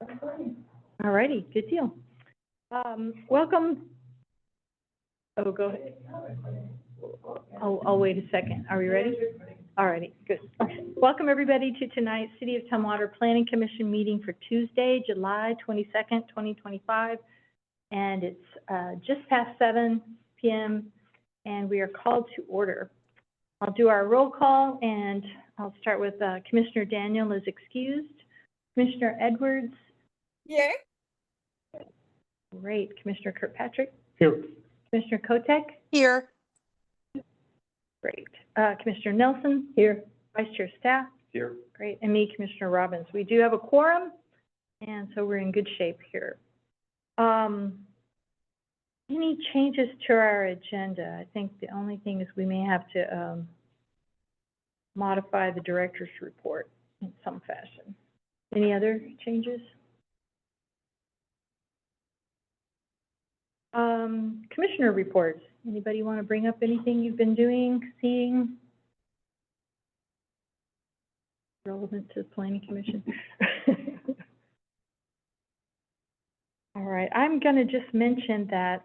All righty, good deal. Welcome. Oh, go ahead. I'll wait a second. Are we ready? All righty, good. Welcome, everybody, to tonight's City of Tumwater Planning Commission meeting for Tuesday, July 22nd, 2025. And it's just past 7 p.m. and we are called to order. I'll do our roll call, and I'll start with Commissioner Daniel is excused. Commissioner Edwards. Here. Great. Commissioner Kirkpatrick. Here. Commissioner Kotek. Here. Great. Commissioner Nelson. Here. Vice Chair Staff. Here. Great. And me, Commissioner Robbins. We do have a quorum, and so we're in good shape here. Any changes to our agenda? I think the only thing is we may have to modify the director's report in some fashion. Any other changes? Commissioner reports. Anybody want to bring up anything you've been doing, seeing? Relevant to the Planning Commission? All right, I'm going to just mention that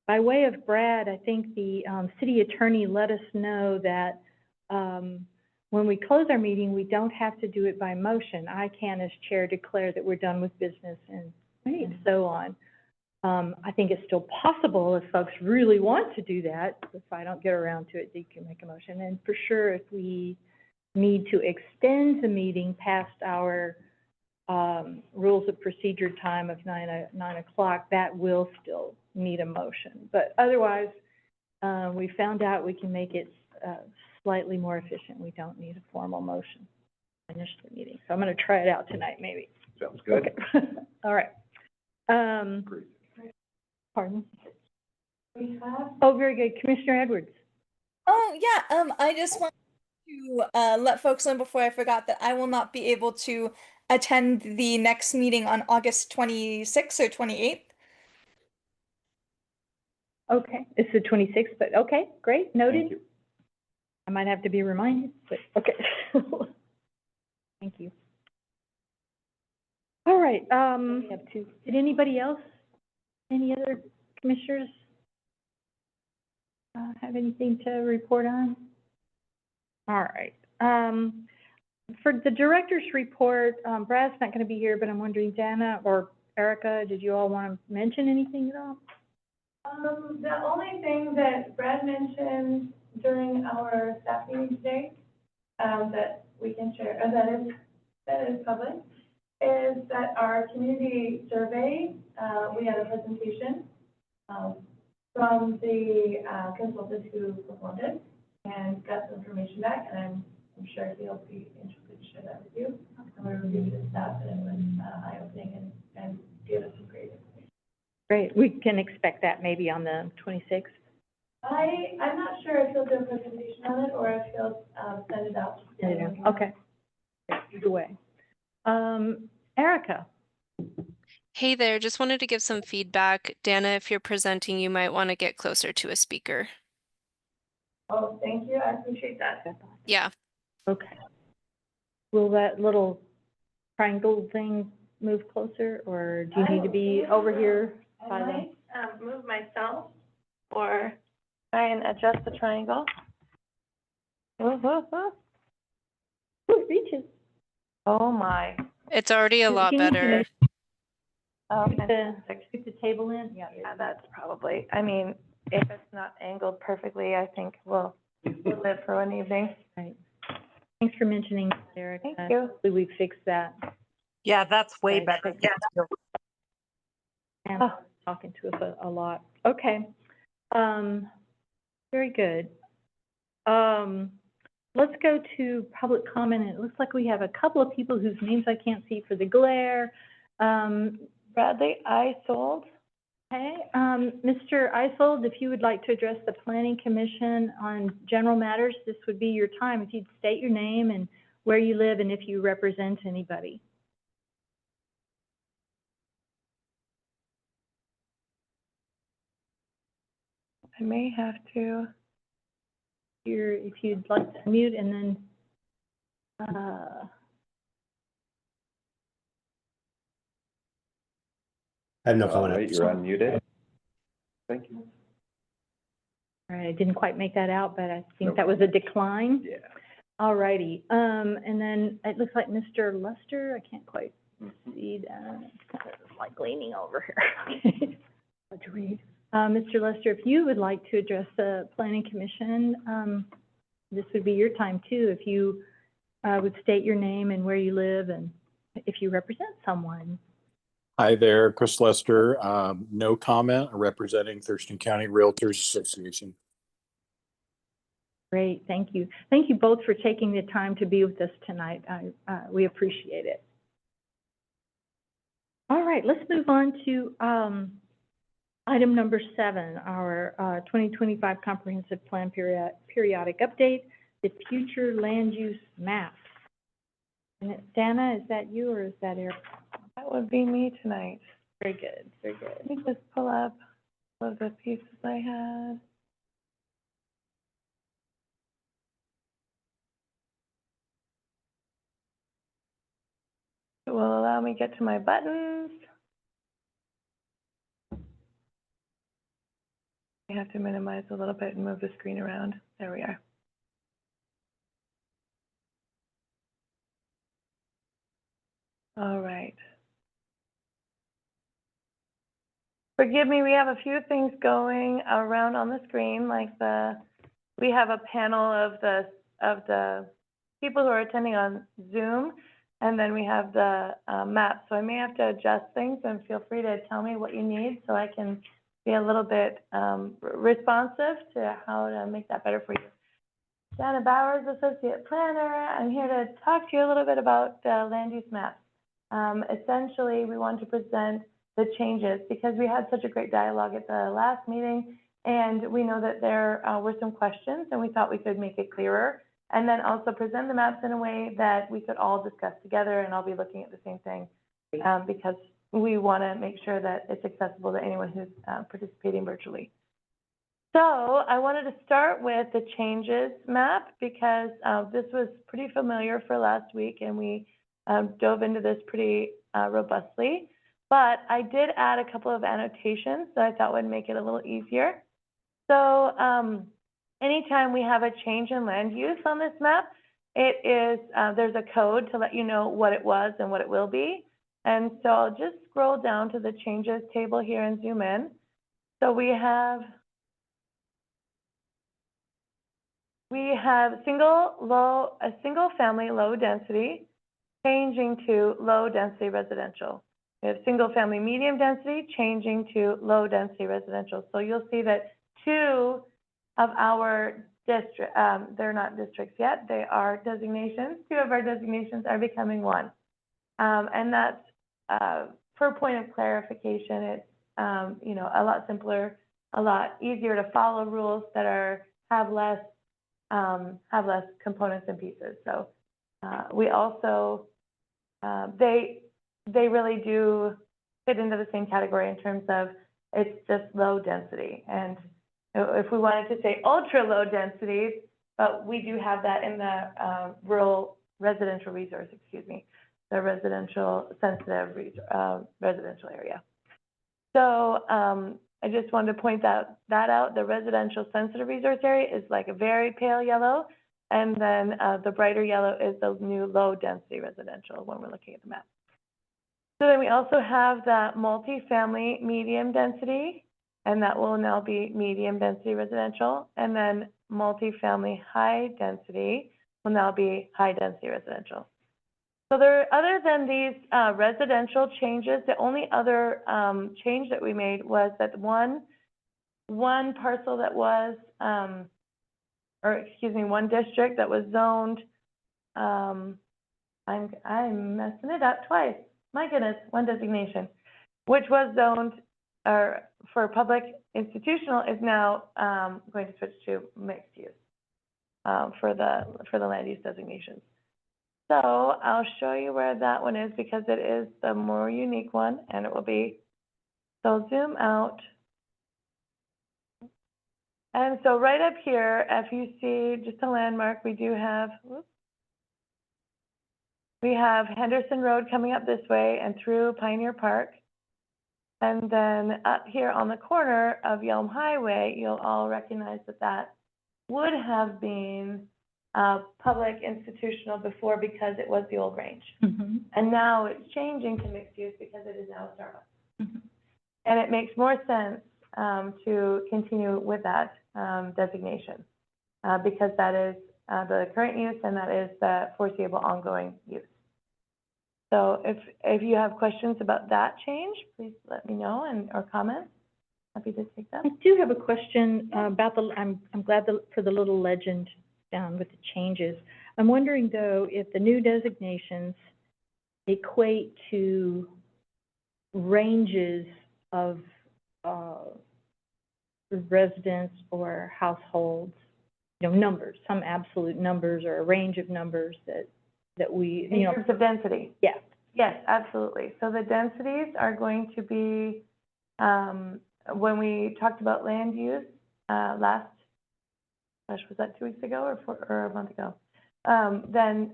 by way of Brad, I think the city attorney let us know that when we close our meeting, we don't have to do it by motion. I can, as chair, declare that we're done with business and so on. I think it's still possible if folks really want to do that. If I don't get around to it, you can make a motion. And for sure, if we need to extend the meeting past our rules of procedure time of 9 o'clock, that will still need a motion. But otherwise, we found out we can make it slightly more efficient. We don't need a formal motion to finish the meeting. So I'm going to try it out tonight, maybe. Sounds good. Okay. All right. Pardon? Oh, very good. Commissioner Edwards. Oh, yeah. I just want to let folks know before I forgot that I will not be able to attend the next meeting on August 26th or 28th. Okay, it's the 26th, but okay, great, noted. Thank you. I might have to be reminded, but okay. Thank you. All right, did anybody else, any other commissioners have anything to report on? All right. For the director's report, Brad's not going to be here, but I'm wondering, Dana or Erica, did you all want to mention anything at all? The only thing that Brad mentioned during our staff meeting today, that we can share, that is public, is that our community survey, we had a presentation from the consultant who performed it and got some information back, and I'm sure he'll be interested to share that with you. And we reviewed his staff, and it was eye-opening and gave us some great information. Great, we can expect that maybe on the 26th. I'm not sure if he'll do a presentation on it or if he'll send it out. Okay, either way. Erica. Hey there, just wanted to give some feedback. Dana, if you're presenting, you might want to get closer to a speaker. Oh, thank you. I appreciate that. Yeah. Okay. Will that little triangle thing move closer, or do you need to be over here? I might move myself or try and adjust the triangle. Ooh, it reaches. Oh, my. It's already a lot better. Oh, Stick the table in? Yeah, that's probably, I mean, if it's not angled perfectly, I think we'll live for one evening. right. Thanks for mentioning that, Erica. Thank you. Hopefully we fixed that. Yeah, that's way Okay. better. Yeah. And talking to us a lot. Okay. Very good. Let's go to public comment. It looks like we have a couple of people whose names I can't see for the glare. Bradley Isold. Okay, Mr. Isold, if you would like to address the Planning Commission on general matters, this would be your time. If you'd state your name and where you live and if you represent anybody. I may have to. If you'd like to unmute and then I have no All comment. right, you're unmuted. Thank you. All right, I didn't quite make that out, but I think No that was a decline. Yeah. All righty, and then it looks like Mr. Lester, I can't quite Mhm. see that, it's kind of like leaning over here. Hard to read. Mr. Lester, if you would like to address the planning commission, this would be your time too, if you, would state your name and where you live and if you represent someone. Hi there, Chris Lester. No comment, representing Thurston County Realtors Association. Great, thank you. Thank you both for taking the time to be with us tonight. We appreciate it. All right, let's move on to item number 7, our 2025 Comprehensive Plan periodic update, the future land use map. And Dana, is that you or is that Eric? That would be me tonight. Very good, very good. Let me just pull up one of the pieces I had. It will allow me to get to my buttons. I have to minimize a little bit and move the screen around. There we are. All right. Forgive me, we have a few things going around on the screen, like we have a panel of the people who are attending on Zoom, and then we have the map. So I may have to adjust things, and feel free to tell me what you need so I can be a little bit responsive to how to make that better for you. Dana Bowers, Associate Planner. I'm here to talk to you a little bit about the land use map. Essentially, we want to present the changes because we had such a great dialogue at the last meeting, and we know that there were some questions, and we thought we could make it clearer, and then also present the maps in a way that we could all discuss together and all be looking at the same thing, because we want to make sure that it's accessible to anyone who's participating virtually. So I wanted to start with the changes map because this was pretty familiar for last week, and we dove into this pretty robustly. But I did add a couple of annotations that I thought would make it a little easier. So anytime we have a change in land use on this map, it is, there's a code to let you know what it was and what it will be. And so I'll just scroll down to the changes table here and zoom in. So we have a single family low density changing to low density residential. We have single family medium density changing to low density residential. So you'll see that 2 of our district, they're not districts yet, they are designations. 2 of our designations are becoming 1. And that's, for point of clarification, it's, you know, a lot simpler, a lot easier to follow rules that have less components and pieces. So we also, they really do fit into the same category in terms of it's just low density. And if we wanted to say ultra low density, but we do have that in the rural residential resource, the residential sensitive residential area. So I just wanted to point that out. The residential sensitive resource area is like a very pale yellow, and then the brighter yellow is the new low density residential when we're looking at the map. So then we also have the multifamily medium density, and that will now be medium density residential, and then multifamily high density will now be high density residential. So there, other than these residential changes, the only other change that we made was that one parcel that was, one district that was zoned, I'm messing it up twice. My goodness, one designation, which was zoned for public institutional is now going to switch to mixed use for the land use designations. So I'll show you where that one is because it is the more unique one, and it will be, so I'll zoom out. And so right up here, if you see just a landmark, we do have, we have Henderson Road coming up this way and through Pioneer Park. And then up here on the corner of Yelm Highway, you'll all recognize that that would have been public institutional before because it was the old Grange. Mhm. And now it's changing to mixed use because it is now a Starbucks. Mhm. And it makes more sense to continue with that designation because that is the current use and that is the foreseeable ongoing use. So if you have questions about that change, please let me know or comments. Happy to take I them. do have a question about I'm glad for the little legend down with the changes. I'm wondering though, if the new designations equate to ranges of residents or households, numbers, some absolute numbers or a range of numbers that we, In terms of density. yeah. Yes, absolutely. So the densities are going to be, when we talked about land use was that 2 weeks ago or a month ago? Then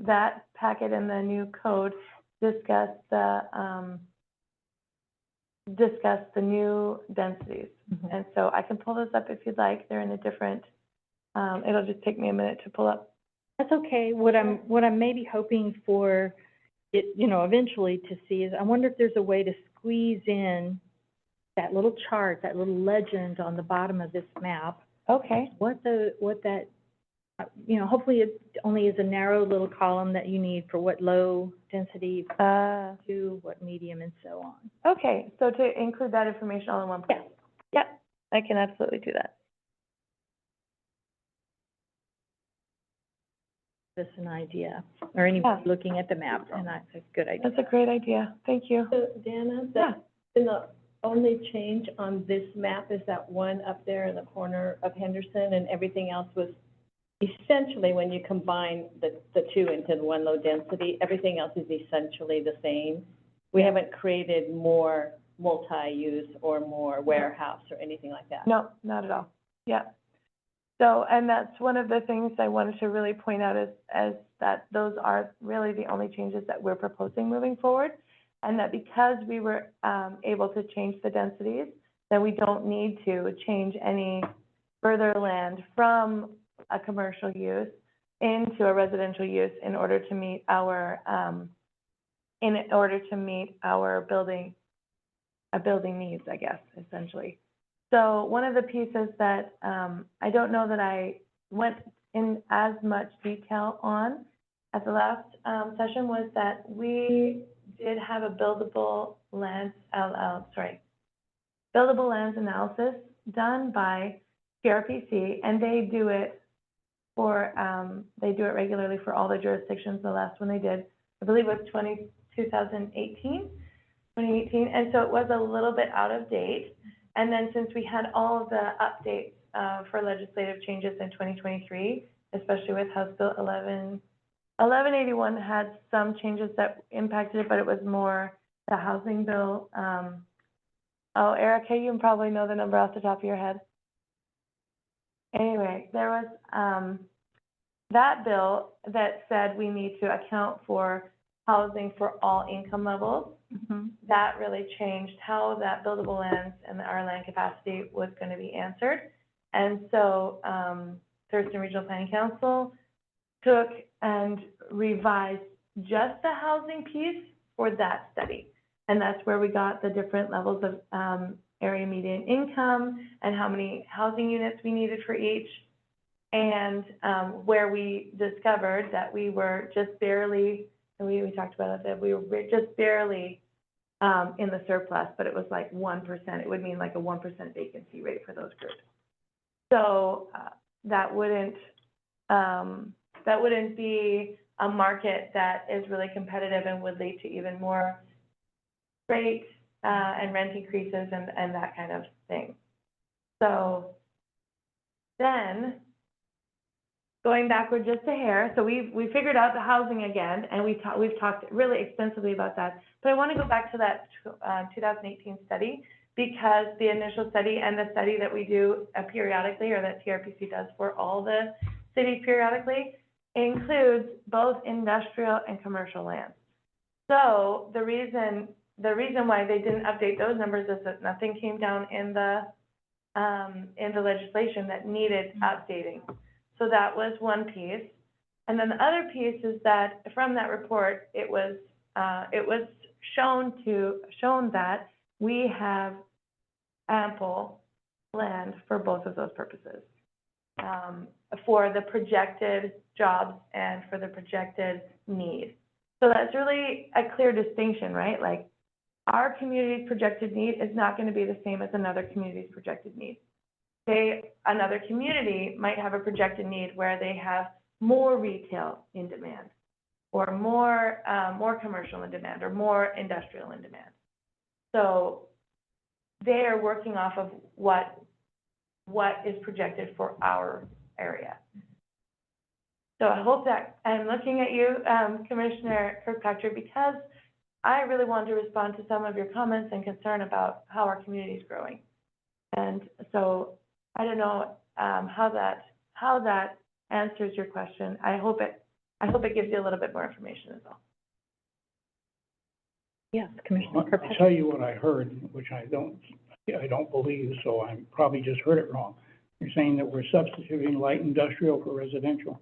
that packet in the new code discussed the new densities. Mhm. And so I can pull those up if you'd like. They're in a different, it'll just take me a minute to pull up. That's okay. What I'm maybe hoping for it, eventually to see is, I wonder if there's a way to squeeze in that little chart, that little legend on the bottom of this map, Okay. what that, hopefully it only is a narrow little column that you need for what low density to, what medium, and so on. Okay, so to include that information all in one place? Yep, I can absolutely do that. Just an idea, or anybody looking at the map, and that's a good idea. That's a great idea. Thank you. So Dana, the only change on this map is that one up there in the corner of Henderson, and everything else was essentially, when you combine the two into the one low density, everything else is essentially the same. We haven't created more multi-use or more warehouse or anything like that. No, not at all. Yeah. So, and that's one of the things I wanted to really point out as that those are really the only changes that we're proposing moving forward. And that because we were able to change the densities, then we don't need to change any further land from a commercial use into a residential use in order to meet our building needs, I guess, essentially. So one of the pieces that I don't know that I went in as much detail on at the last session was that we did have a buildable lands analysis done by PRPC, and they do it regularly for all the jurisdictions. The last one they did, I believe, was 2018, and so it was a little bit out of date. And then since we had all of the updates for legislative changes in 2023, especially with House Bill 1181 had some changes that impacted it, but it was more the housing bill. Erica, you probably know the number off the top of your head. Anyway, there was that bill that said we need to account for housing for all income levels. Mm-hmm. That really changed how that buildable lands and our land capacity was going to be answered. And so Thurston Regional Planning Council took and revised just the housing piece for that study. And that's where we got the different levels of area median income and how many housing units we needed for each. And where we discovered that we were just barely, and we talked about it, that we were just barely in the surplus, but it was like 1%. It would mean like a 1% vacancy rate for those groups. So that wouldn't be a market that is really competitive and would lead to even more rate and rent increases and that kind of thing. So then, going backward just a hair, so we figured out the housing again, and we've talked really extensively about that. But I want to go back to that 2018 study, because the initial study and the study that we do periodically, or that TRPC does for all the cities periodically, includes both industrial and commercial lands. So the reason the reason why they didn't update those numbers is that nothing came down in the legislation that needed updating. So that was one piece. And then the other piece is that from that report, it was shown that we have ample land for both of those purposes, for the projected jobs and for the projected need. So that's really a clear distinction, right? Like, our community's projected need is not going to be the same as another community's projected need. Another community might have a projected need where they have more retail in demand, or more commercial in demand, or more industrial in demand. So they are working off of what is projected for our area. So I hope that, I'm looking at you, Commissioner Kirkpatrick, because I really want to respond to some of your comments and concern about how our community is growing. And so I don't know how that answers your question. I hope it gives you a little bit more information as well. Yes, Commissioner I'll Kirkpatrick. tell you what I heard, which I don't believe, so I probably just heard it wrong. You're saying that we're substituting light industrial for residential.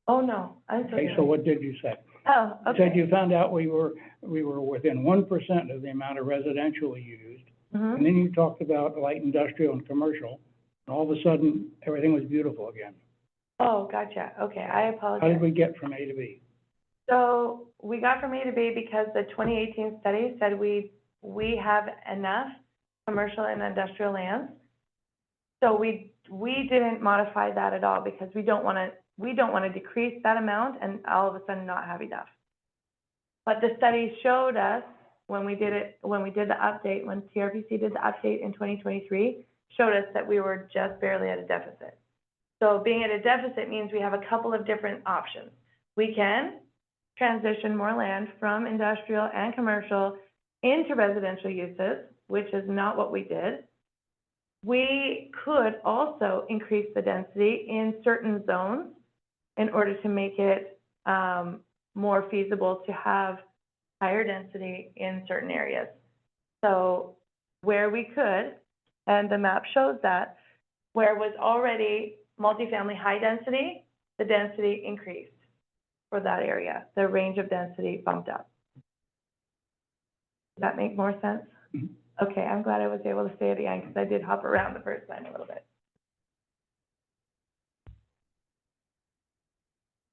Oh, no, I'm so Okay, sorry. so what did you say? Oh, You okay. said you found out we were within 1% of the amount of residential used, Mhm. and then you talked about light industrial and commercial, and all of a sudden, everything was beautiful again. Oh, gotcha. Okay, I How did apologize. we get from A to B? So we got from A to B because the 2018 study said we have enough commercial and industrial lands. So we didn't modify that at all because we don't want to decrease that amount and all of a sudden not have enough. But the study showed us when we did the update, when TRPC did the update in 2023, showed us that we were just barely at a deficit. So being at a deficit means we have a couple of different options. We can transition more land from industrial and commercial into residential uses, which is not what we did. We could also increase the density in certain zones in order to make it more feasible to have higher density in certain areas. So where we could, and the map shows that, where it was already multifamily high density, the density increased for that area. The range of density bumped up. Does that make more sense? Mhm. Okay, I'm glad I was able to stay at the end because I did hop around the first time a little bit.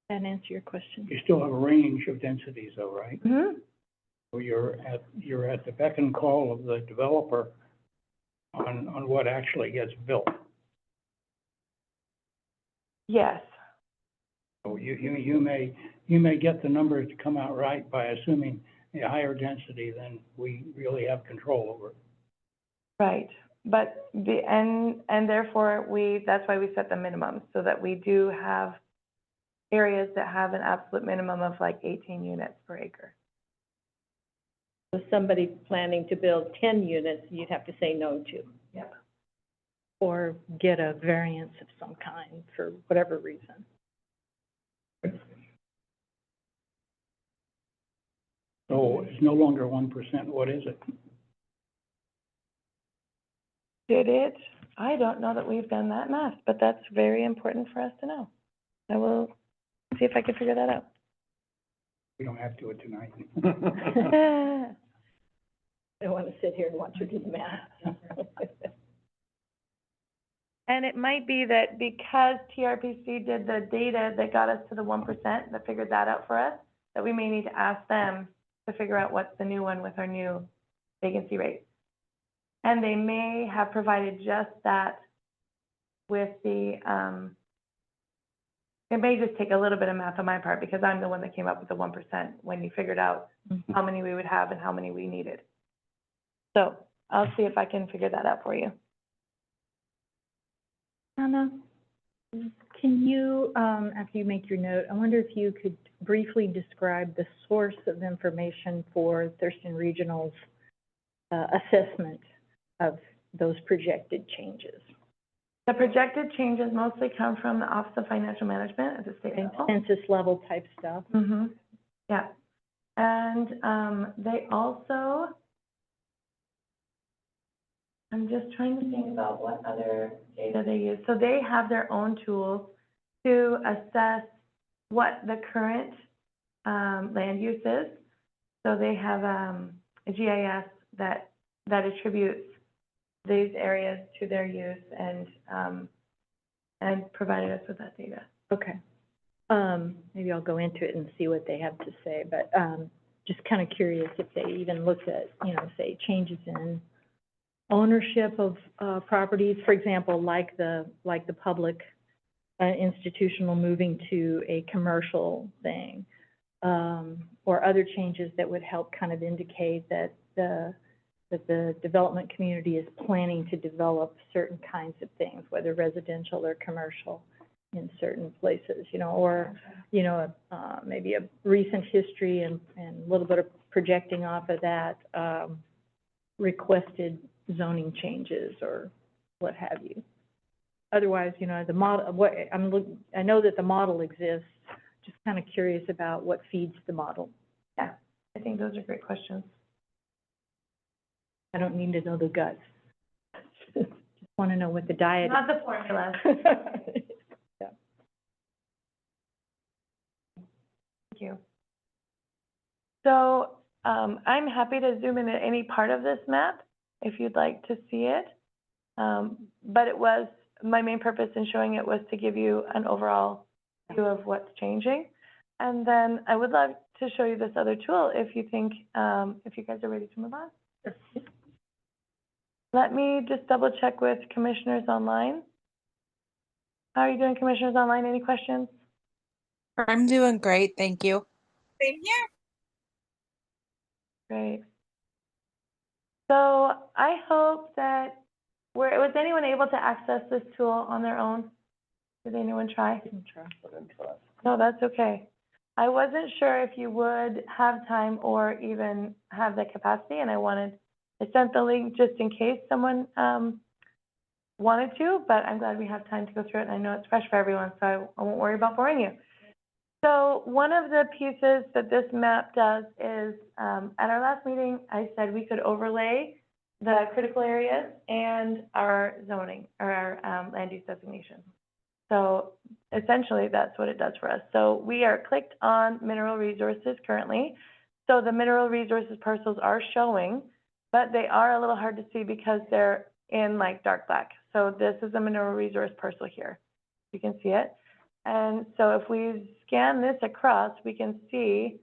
That answer your question? You still have a range of densities though, right? Mm-hmm. So you're at the beck and call of the developer on what actually gets built. Yes, So you may get the numbers to come out right by assuming a higher density than we really have control over. right. But and therefore that's why we set the minimum, so that we do have areas that have an absolute minimum of like 18 units per acre. So somebody planning to build 10 units, you'd have to say no to. Yep. Or get a variance of some kind for whatever reason. So it's no longer 1%, what is it? Did it? I don't know that we've done that math, but that's very important for us to know. I will see if I can figure that out. We don't have to do it tonight. I don't want to sit here and watch you do the math. And it might be that because TRPC did the data that got us to the 1%, that figured that out for us, that we may need to ask them to figure out what's the new one with our new vacancy rate. And they may have provided just that with the, it may just take a little bit of math on my part because I'm the one that came up with the 1% when you figured out how many we would have and how many we needed. So I'll see if I can figure that out for you. Anna, can you, after you make your note, I wonder if you could briefly describe the source of information for Thurston Regional's assessment of those projected changes? The projected changes mostly come from the Office of Financial Management at the state level. Census level type stuff? Mm-hmm, yeah. And they also I'm just trying to think about what other data they use. So they have their own tools to assess what the current land use is. So they have a GIS that attributes these areas to their use and provided us with that data. Okay. Maybe I'll go into it and see what they have to say, but, just kind of curious if they even looked at, say, changes in ownership of, properties, for example, like the public, institutional moving to a commercial thing, or other changes that would help kind of indicate that the development community is planning to develop certain kinds of things, whether residential or commercial in certain places, or, maybe a recent history and a little bit of projecting off of that, requested zoning changes or what have you. Otherwise, the model, I know that the model exists, just kind of curious about what feeds the model. Yeah, I think those are great questions. I don't need to know the guts. Just want to know what the diet Not the formula. is. Thank you. So I'm happy to zoom in at any part of this map if you'd like to see it. But it was, my main purpose in showing it was to give you an overall view of what's changing. And then I would love to show you this other tool if you think, if you guys are ready to move on. Let me just double check with commissioners online. How are you doing, commissioners online? Any questions? I'm doing great, thank you. Same here. Great. So I hope that, was anyone able to access this tool on their own? Did anyone try? No, that's okay. I wasn't sure if you would have time or even have the capacity, and I sent the link just in case someone wanted to, but I'm glad we have time to go through it, and I know it's fresh for everyone, so I won't worry about boring you. So one of the pieces that this map does is, at our last meeting, I said we could overlay the critical areas and our zoning, or our land use designation. So essentially, that's what it does for us. So we are clicked on mineral resources currently. So the mineral resources parcels are showing, but they are a little hard to see because they're in like dark black. So this is a mineral resource parcel here. You can see it. And so if we scan this across, we can see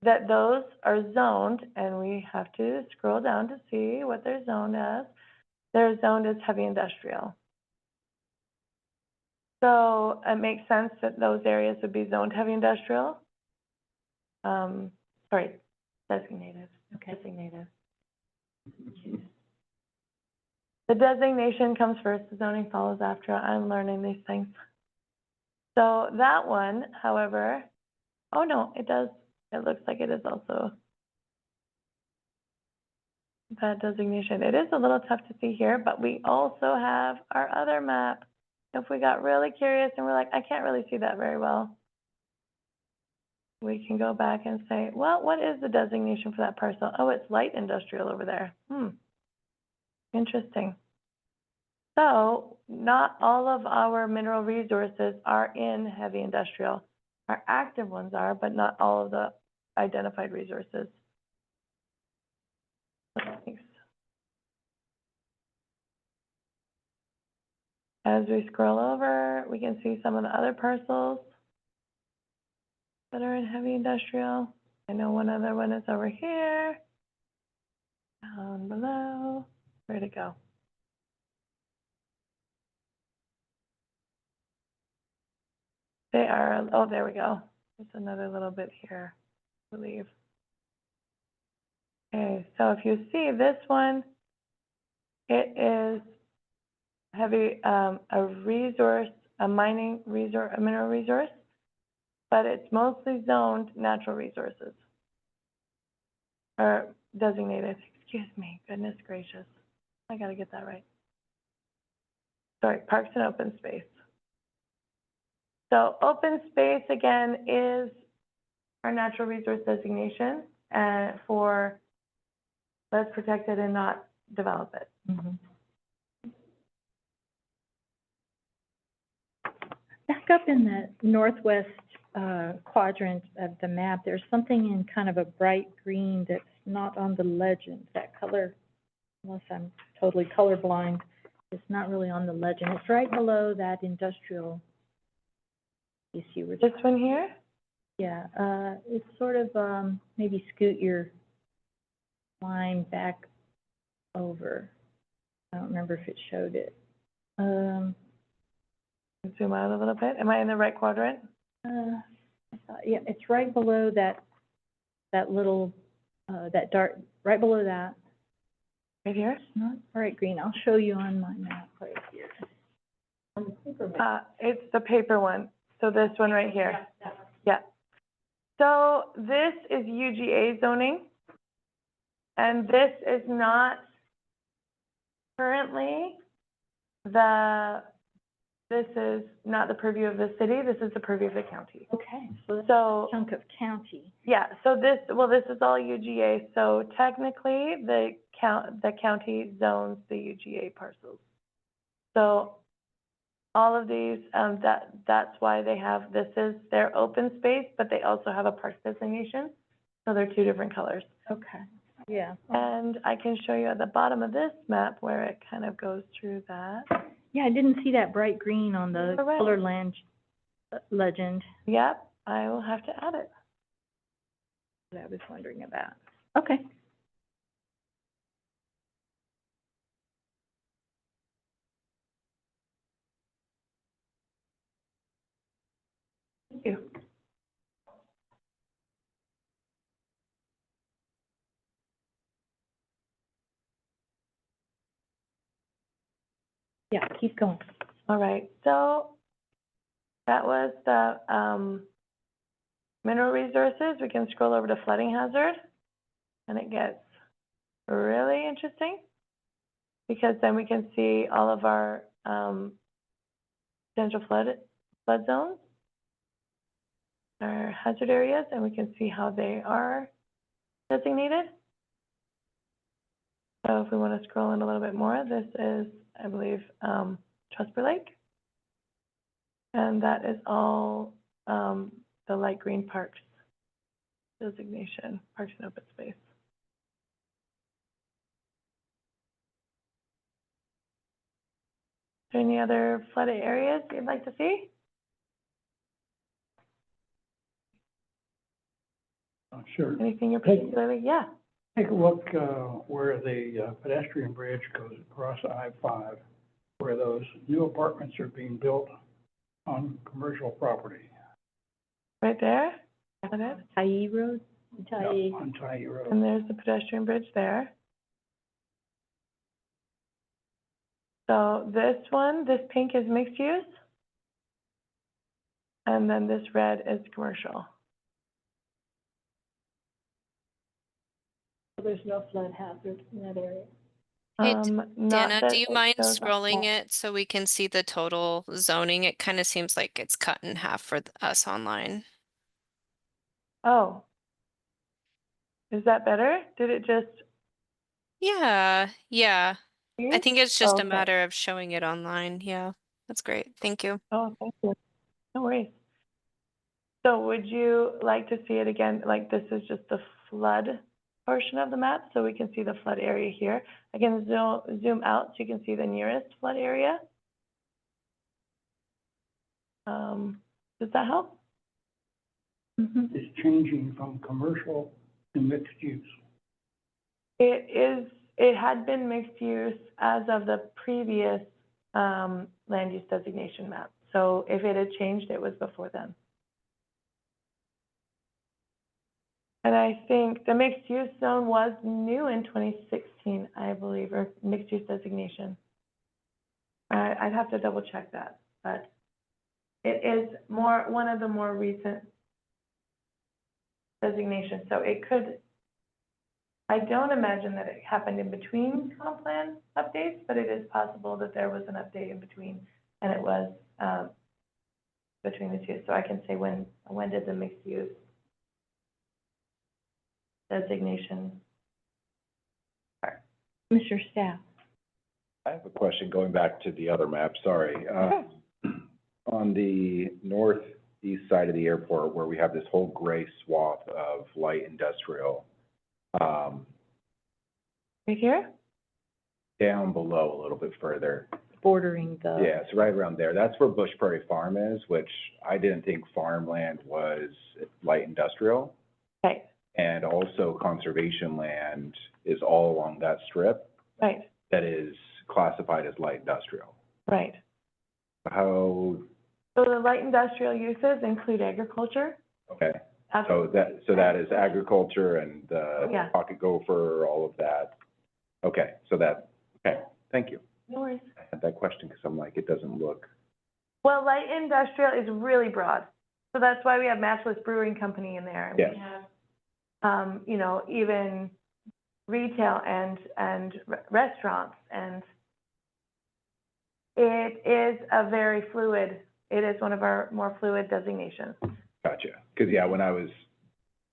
that those are zoned, and we have to scroll down to see what they're zoned as. They're zoned as heavy industrial. So it makes sense that those areas would be zoned heavy industrial. Sorry, designated. Okay. Designated. The designation comes first, the zoning follows after. I'm learning these things. So that one, however, oh no, it does. It looks like it is also that designation. It is a little tough to see here, but we also have our other map. If we got really curious and we're like, I can't really see that very well, we can go back and say, well, what is the designation for that parcel? Oh, it's light industrial over there. Interesting. So not all of our mineral resources are in heavy industrial. Our active ones are, but not all of the identified resources. Thanks. As we scroll over, we can see some of the other parcels that are in heavy industrial. I know one other one is over here, down below. Where'd it go? They are, oh, there we go. There's another little bit here, I believe. Okay, so if you see this one, it is heavy, a resource, a mining resource, a mineral resource, but it's mostly zoned natural resources, or designated. Excuse me, goodness gracious. I gotta get that right. Sorry, parks and open space. So open space, again, is our natural resource designation for that's protected and not develop it. Mhm. Back up in the northwest quadrant of the map, there's something in kind of a bright green that's not on the legend. That color, unless I'm totally colorblind, it's not really on the legend. It's right below that industrial. You see where? This one here? Yeah, it's sort of, maybe scoot your line back over. I don't remember if it showed it. Zoom out a little bit. Am I in the right quadrant? Yeah, it's right below that little, that dark, right below that. Right here? It's not bright green. I'll show you on my map right here. On the paper map. It's the paper one. So this one right here. Yeah. So this is UGA zoning. And this is not currently this is not the purview of the city, this is the purview of the county. Okay, so that's So, a chunk of county. yeah, so this is all UGA, so technically, the county zones the UGA parcels. So, all of these, that's why they have, this is their open space, but they also have a park designation, so they're two different colors. Okay, yeah. And I can show you at the bottom of this map where it kind of goes through that. Yeah, I didn't see that bright green on the Correct. color legend Yep, I will have to add it. that I was wondering about. Okay. Thank you. Yeah, keep going. All right, so that was the mineral resources. We can scroll over to flooding hazard, and it gets really interesting because then we can see all of our potential flood zones, our hazard areas, and we can see how they are designated. So if we want to scroll in a little bit more, this is, I believe, Trusper Lake. And that is all the light green parks designation, parks and open space. Are there any other flooded areas you'd like to see? Sure. Anything you're particularly, yeah. Take a look where the pedestrian bridge goes across I-5, where those new apartments are being built on commercial property. Right there, that is. Tyee Road? Tyee. On Tyee Road. And there's the pedestrian bridge there. So this one, this pink is mixed use. And then this red is commercial. There's no flood hazard in that area. Hey, Not Dana, that do you it mind shows on scrolling that. it so we can see the total zoning? It kind of seems like it's cut in half for us online. Oh. Is that better? Did it just? Yeah, yeah. I think it's just a Okay. matter of showing it online. Yeah, that's great. Thank you. Oh, thank you. No worries. So would you like to see it again? Like this is just the flood portion of the map, so we can see the flood area here. I can zoom out so you can see the nearest flood area. Does that help? Mm-hmm. It's changing from commercial to mixed use. It had been mixed use as of the previous land use designation map. So if it had changed, it was before then. And I think the mixed use zone was new in 2016, I believe, or mixed use designation. I'd have to double check that, but it is one of the more recent designations. So it could, I don't imagine that it happened in between comp plan updates, but it is possible that there was an update in between, and it was between the two. So I can say when did the mixed use designation start? Commissioner Staff? I have a question going back to the other map, sorry. On the northeast side of the airport where we have this whole gray swath of light industrial, Right here? down below a little bit further. Bordering the. Yeah, it's right around there. That's where Bush Prairie Farm is, which I didn't think farmland was light industrial. Right, And also conservation land is all along that strip right, that is classified as light industrial. right. How, So the light industrial uses include agriculture. okay, Absolutely. so that is agriculture and Yeah. pocket gopher, all of that. Okay, so that, okay, thank you. No worries. I had that question because I'm like, it doesn't look, Well, light industrial is really broad. So that's why we have Matchless Brewing Company in there. And Yes. we have, you know, even retail and restaurants. And it is a very fluid, it is one of our more fluid designations. gotcha. Because, yeah, when I was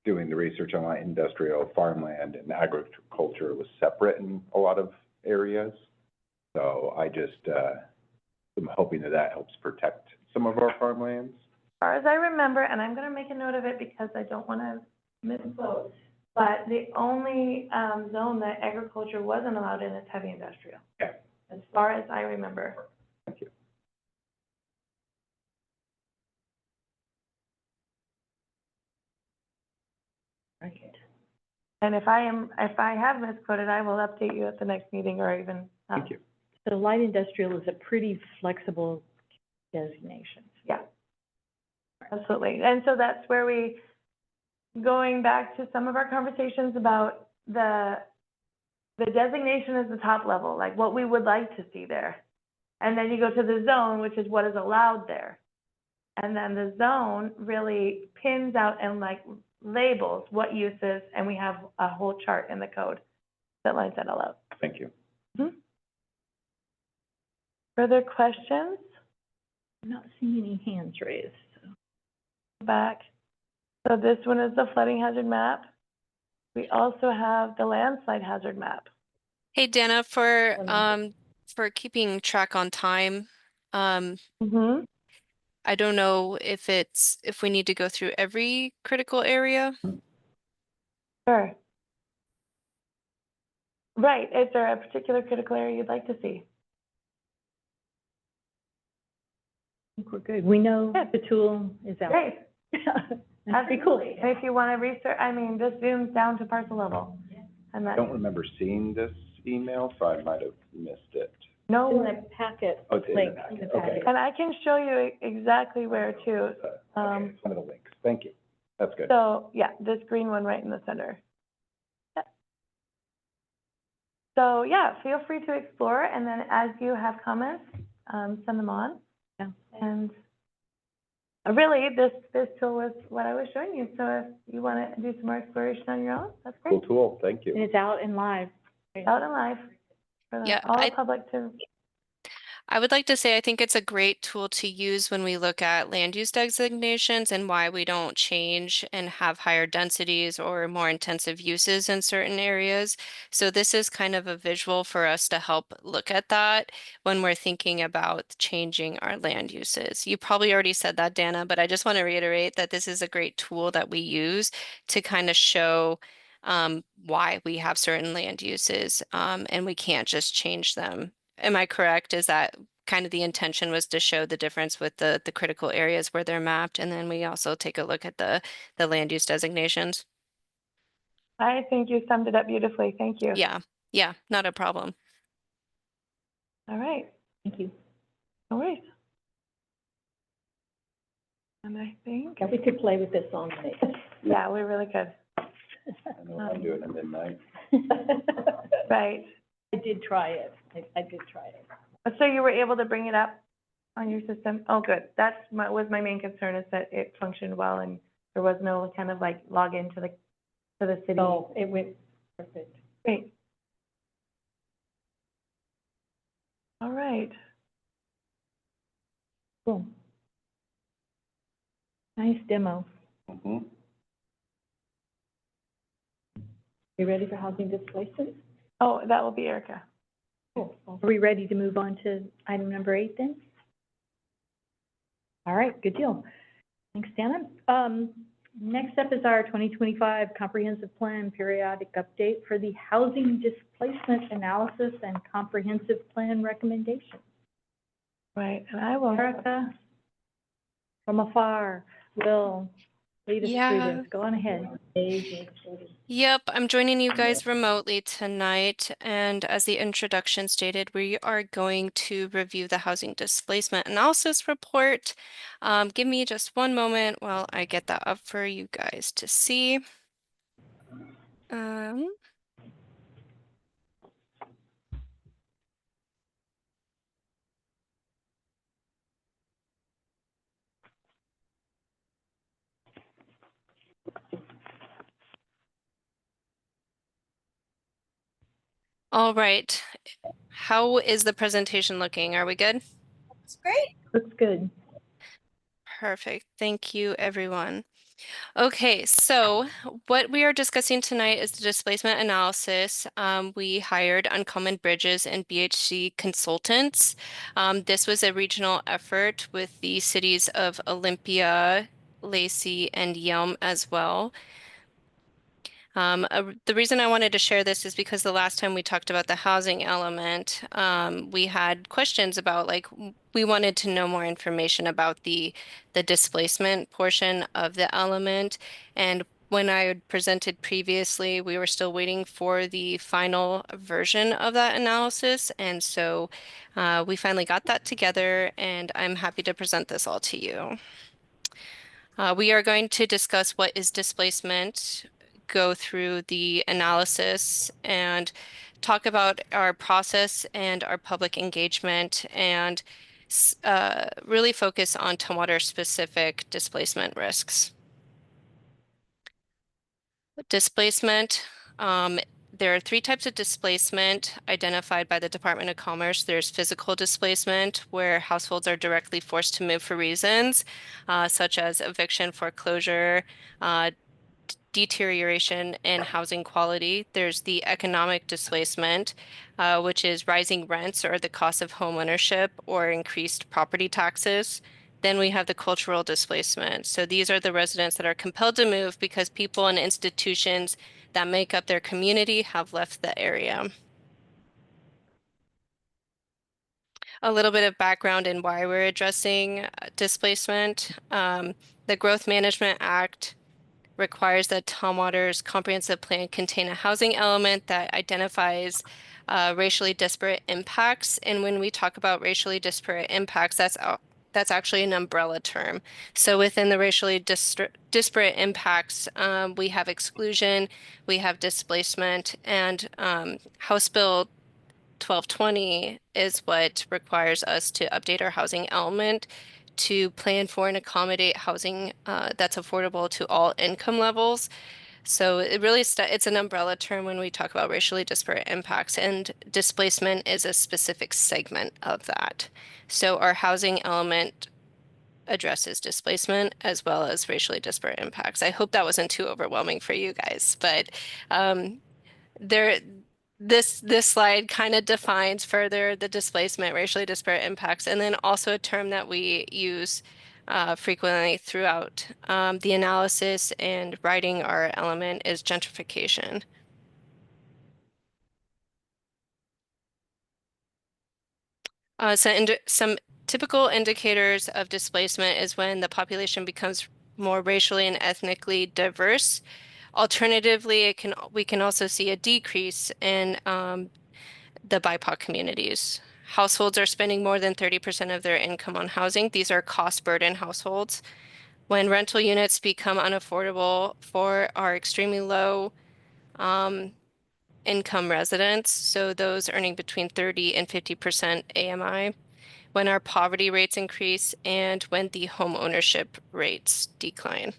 doing the research on light industrial, farmland and agriculture was separate in a lot of areas. So I just, am hoping that that helps protect some of our farmlands. As far as I remember, and I'm gonna make a note of it because I don't wanna misquote, but the only, zone that agriculture wasn't allowed in is heavy industrial. Okay. As far as I remember. Thank you. Right. And if I have misquoted, I will update you at the next meeting or even, Thank you. So light industrial is a pretty flexible designation. yeah. Absolutely. And so that's where we, going back to some of our conversations about the designation is the top level, like what we would like to see there. And then you go to the zone, which is what is allowed there. And then the zone really pins out and like labels what uses, and we have a whole chart in the code that lines that all out. Thank you. Further questions? I'm not seeing any hands raised. So. Back. So this one is the flooding hazard map. We also have the landslide hazard map. Hey, Dana, for keeping track on time, Mm-hmm. I don't know if we need to go through every critical area. Sure. Right, is there a particular critical area you'd like to see? I think we're good. We know Good. the tool is out. Great, That's pretty cool. absolutely. And if you want to research, I mean, this zooms down to parcel level. And I that, don't remember seeing this email, so I might have missed it. no, In worries. the packet Oh, it's in link. the packet, in the okay. packet. And I can show you exactly where to. Okay, it's one of the links. Thank you. That's good. So, yeah, this green one right in the center. Yeah. So, yeah, feel free to explore, and then as you have comments, send them on. Yeah. And really, this tool was what I was showing you, so if you want to do some more exploration on your own, that's Cool great. tool, thank And you. it's out and live. Out and live for Yeah, all the I- public to, I would like to say I think it's a great tool to use when we look at land use designations and why we don't change and have higher densities or more intensive uses in certain areas. So this is kind of a visual for us to help look at that when we're thinking about changing our land uses. You probably already said that, Dana, but I just want to reiterate that this is a great tool that we use to kind of show why we have certain land uses and we can't just change them. Am I correct? Is that kind of the intention was to show the difference with the critical areas where they're mapped, and then we also take a look at the land use designations? I think you summed it up beautifully, thank you. Yeah, not a problem. All right, Thank you. no worries. And I think, Yeah, we could play with this all night. yeah, we really could, I know I'm doing it at midnight. right. I did try it. I did try it. So you were able to bring it up on your system? Oh, good. That's was my main concern, is that it functioned well and there was no kind of like login to the city. So it went perfect. Great. All right. Cool. Nice demo. Mhm. You ready for housing displacement? Oh, that will be Erica. Cool. Are we ready to move on to item number 8 then? All right, good deal. Thanks, Dana. Next up is our 2025 Comprehensive Plan Periodic Update for the Housing Displacement Analysis and Comprehensive Plan Recommendations. Right, and I will. Erica, from afar, will lead us through Yeah. this. Go on ahead. Yep, I'm joining you guys remotely tonight, and as the introduction stated, we are going to review the Housing Displacement Analysis Report. Give me just one moment while I get that up for you guys to see. All right. How is the presentation looking? Are we good? It's great. Looks good. Perfect. Thank you, everyone. Okay, so what we are discussing tonight is the displacement analysis. We hired Uncommon Bridges and BHC consultants. This was a regional effort with the cities of Olympia, Lacey, and Yelm as well. The reason I wanted to share this is because the last time we talked about the housing element, we had questions about we wanted to know more information about the displacement portion of the element. And when I had presented previously, we were still waiting for the final version of that analysis. And so we finally got that together, and I'm happy to present this all to you. We are going to discuss what is displacement, go through the analysis, and talk about our process and our public engagement, and really focus on Tumwater-specific displacement risks. Displacement, there are 3 types of displacement identified by the Department of Commerce. There's physical displacement, where households are directly forced to move for reasons such as eviction, foreclosure, deterioration in housing quality. There's the economic displacement, which is rising rents or the cost of home ownership or increased property taxes. Then we have the cultural displacement. So these are the residents that are compelled to move because people and institutions that make up their community have left the area. A little bit of background in why we're addressing displacement. The Growth Management Act requires that Tumwater's comprehensive plan contain a housing element that identifies racially disparate impacts. And when we talk about racially disparate impacts, that's actually an umbrella term. So within the racially disparate impacts, we have exclusion, we have displacement, and House Bill 1220 is what requires us to update our housing element to plan for and accommodate housing that's affordable to all income levels. So it really it's an umbrella term when we talk about racially disparate impacts, and displacement is a specific segment of that. So our housing element addresses displacement as well as racially disparate impacts. I hope that wasn't too overwhelming for you guys, but this slide kind of defines further the displacement, racially disparate impacts, and then also a term that we use frequently throughout the analysis and writing our element is gentrification. Some typical indicators of displacement is when the population becomes more racially and ethnically diverse. Alternatively, we can also see a decrease in the BIPOC communities. Households are spending more than 30% of their income on housing. These are cost burden households. When rental units become unaffordable for our extremely low income residents, so those earning between 30 and 50% AMI, when our poverty rates increase, and when the home ownership rates decline.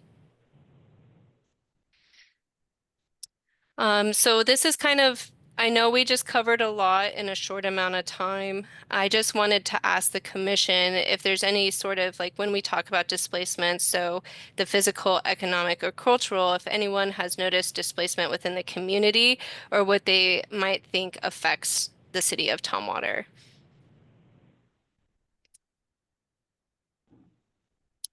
So this is kind of I know we just covered a lot in a short amount of time. I just wanted to ask the commission if there's any sort of like when we talk about displacement, so the physical, economic, or cultural, if anyone has noticed displacement within the community or what they might think affects the city of Tumwater.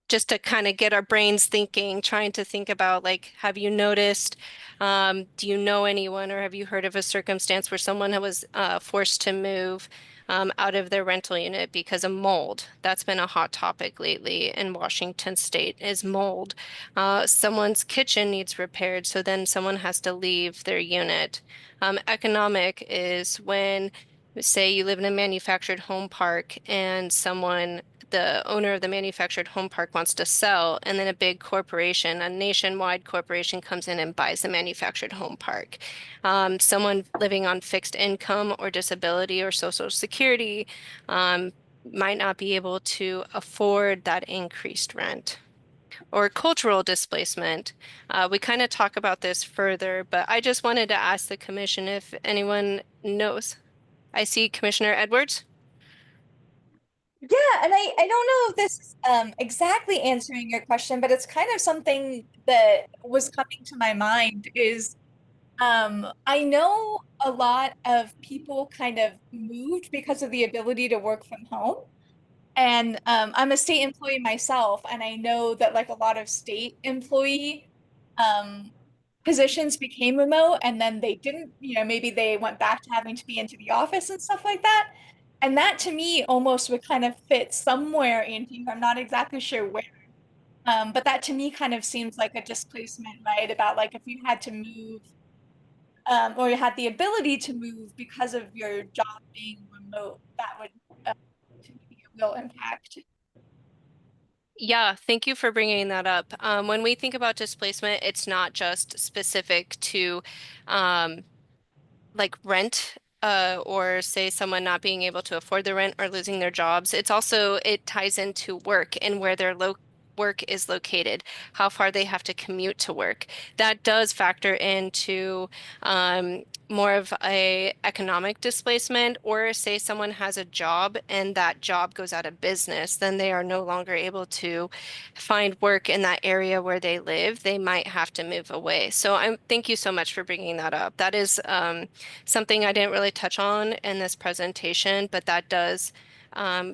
Just to kind of get our brains thinking, trying to think about like, have you noticed, do you know anyone or have you heard of a circumstance where someone was forced to move out of their rental unit because of mold? That's been a hot topic lately in Washington State is mold. Someone's kitchen needs repaired, so then someone has to leave their unit. Economic is when, say, you live in a manufactured home park and the owner of the manufactured home park wants to sell, and then a big corporation, a nationwide corporation comes in and buys the manufactured home park. Someone living on fixed income or disability or Social Security might not be able to afford that increased rent. Or cultural displacement. We kind of talk about this further, but I just wanted to ask the commission if anyone knows. I see Commissioner Edwards. Yeah, and I don't know if this is exactly answering your question, but it's kind of something that was coming to my mind is I know a lot of people kind of moved because of the ability to work from home. And I'm a state employee myself, and I know that like a lot of state employee um, positions became remote, and then they didn't, maybe they went back to having to be into the office and stuff like that. And that to me almost would kind of fit somewhere into, I'm not exactly sure where, but that to me kind of seems like a displacement, right? About like if you had to move, or you had the ability to move because of your job being remote, that would to me be a real impact. Yeah, thank you for bringing that up. When we think about displacement, it's not just specific to um, like rent, or say someone not being able to afford the rent or losing their jobs. It's also, it ties into work and where their work is located, how far they have to commute to work. That does factor into more of a economic displacement, or say someone has a job and that job goes out of business, then they are no longer able to find work in that area where they live. They might have to move away. So thank you so much for bringing that up. That is something I didn't really touch on in this presentation, but that does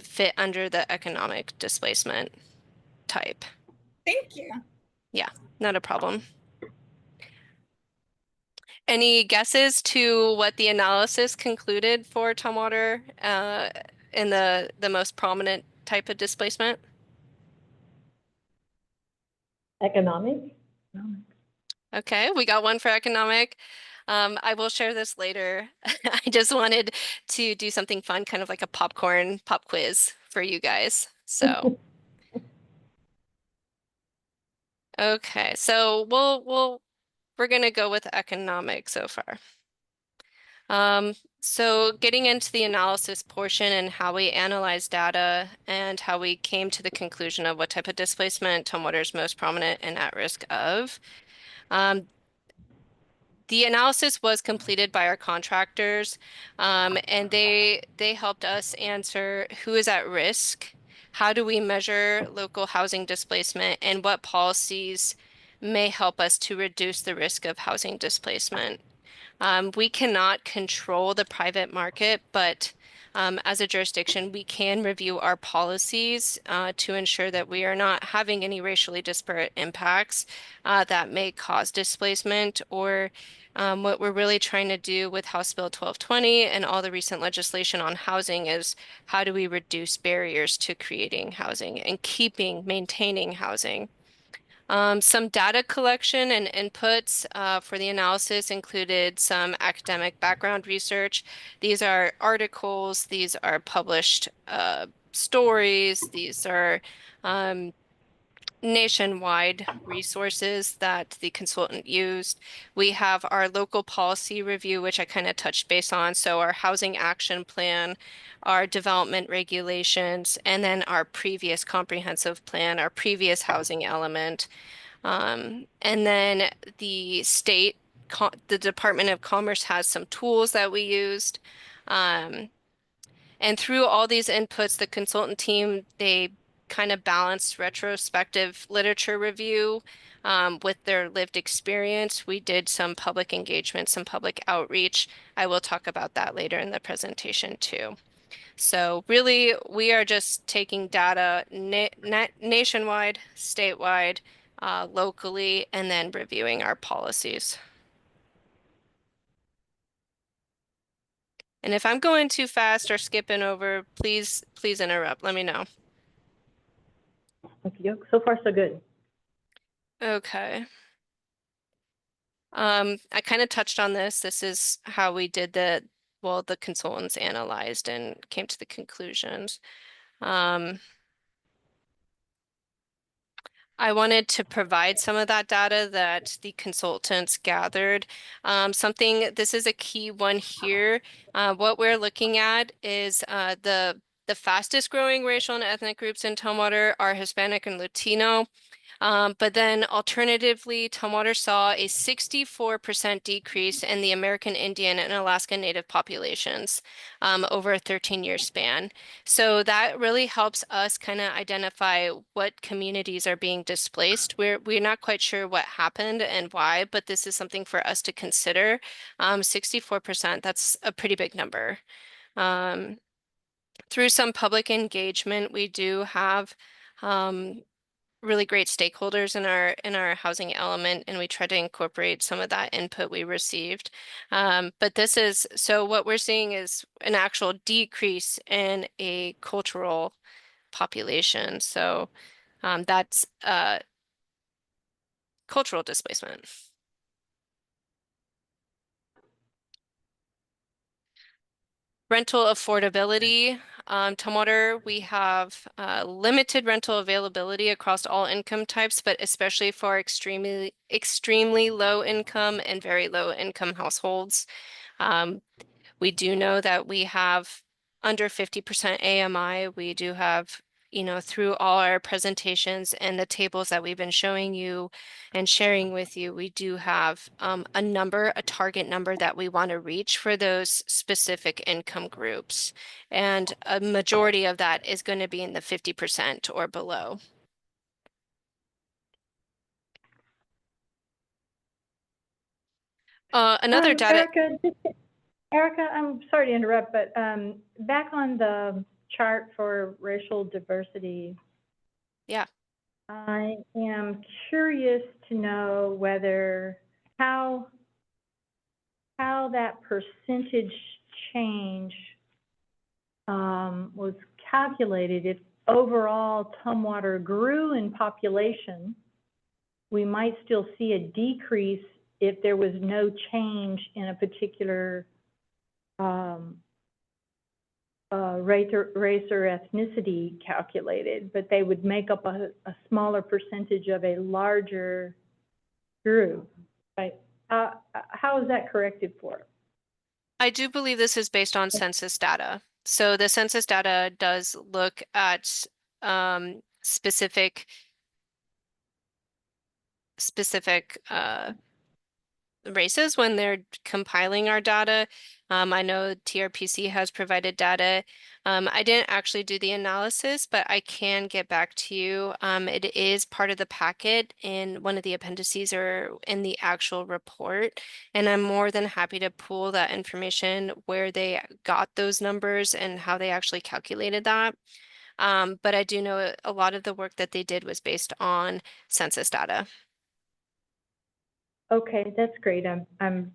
fit under the economic displacement type. Thank you. Yeah, not a problem. Any guesses to what the analysis concluded for Tumwater in the most prominent type of displacement? Economic? Okay, we got one for economic. I will share this later. I just wanted to do something fun, kind of like a popcorn pop quiz for you guys. So, okay, so we're gonna go with economic so far. So getting into the analysis portion and how we analyze data and how we came to the conclusion of what type of displacement Tumwater is most prominent and at risk of. The analysis was completed by our contractors, and they helped us answer who is at risk, how do we measure local housing displacement, and what policies may help us to reduce the risk of housing displacement. We cannot control the private market, but as a jurisdiction, we can review our policies to ensure that we are not having any racially disparate impacts that may cause displacement, or what we're really trying to do with House Bill 1220 and all the recent legislation on housing is how do we reduce barriers to creating housing and maintaining housing. Some data collection and inputs for the analysis included some academic background research. These are articles, these are published stories, these are nationwide resources that the consultant used. We have our local policy review, which I kind of touched base on. So our housing action plan, our development regulations, and then our previous comprehensive plan, our previous housing element. And then the state the Department of Commerce has some tools that we used. And through all these inputs, the consultant team, they kind of balanced retrospective literature review with their lived experience. We did some public engagement, some public outreach. I will talk about that later in the presentation too. So really, we are just taking data nationwide, statewide, locally, and then reviewing our policies. And if I'm going too fast or skipping over, please interrupt. Let me know. Okay, so far so good. Okay. I kind of touched on this. This is how we did the consultants analyzed and came to the conclusions. I wanted to provide some of that data that the consultants gathered. This is a key one here. What we're looking at is the fastest growing racial and ethnic groups in Tumwater are Hispanic and Latino. But then alternatively, Tumwater saw a 64% decrease in the American Indian and Alaska Native populations over a 13-year span. So that really helps us kind of identify what communities are being displaced. We're not quite sure what happened and why, but this is something for us to consider. 64%, that's a pretty big number. Through some public engagement, we do have really great stakeholders in our housing element, and we try to incorporate some of that input we received. But so what we're seeing is an actual decrease in a cultural population. So that's cultural displacement. Rental affordability. Tumwater, we have limited rental availability across all income types, but especially for extremely low income and very low income households. We do know that we have under 50% AMI. We do have, through all our presentations and the tables that we've been showing you and sharing with you, we do have a target number that we want to reach for those specific income groups. And a majority of that is going to be in the 50% or below. Another data. Erica, I'm sorry to interrupt, but back on the chart for racial diversity. Yeah. I am curious to know how that percentage change was calculated. If overall Tumwater grew in population, we might still see a decrease if there was no change in a particular race or ethnicity calculated, but they would make up a smaller percentage of a larger group. Right? How is that corrected for? I do believe this is based on census data. So the census data does look at specific races when they're compiling our data. I know TRPC has provided data. I didn't actually do the analysis, but I can get back to you. It is part of the packet in one of the appendices or in the actual report. And I'm more than happy to pull that information where they got those numbers and how they actually calculated that. But I do know a lot of the work that they did was based on census data. Okay, that's great. I'm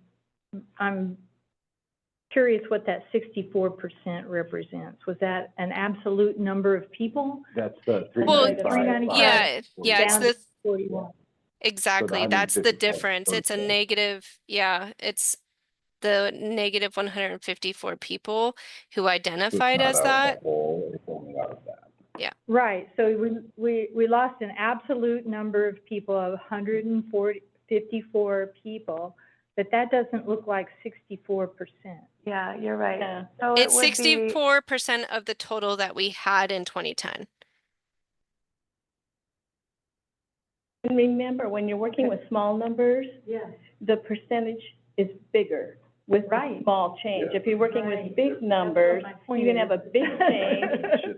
curious what that 64% represents. Was that an absolute number of people? That's the Well, 395. it's the 41. exactly. So the That's the 154 difference. It's a negative, it's the negative 154 people who identified as that. It's only out of that. Yeah. Right. So we lost an absolute number of people of 154 people, but that doesn't look like 64%. Yeah, you're right. Yeah. So It's it would 64% of the total that we had in 2010. And remember, when you're working with small numbers, Yes. the percentage is bigger with the Right. small change. Yeah. If you're working with Right. big That's what numbers, my point you can is. have a big change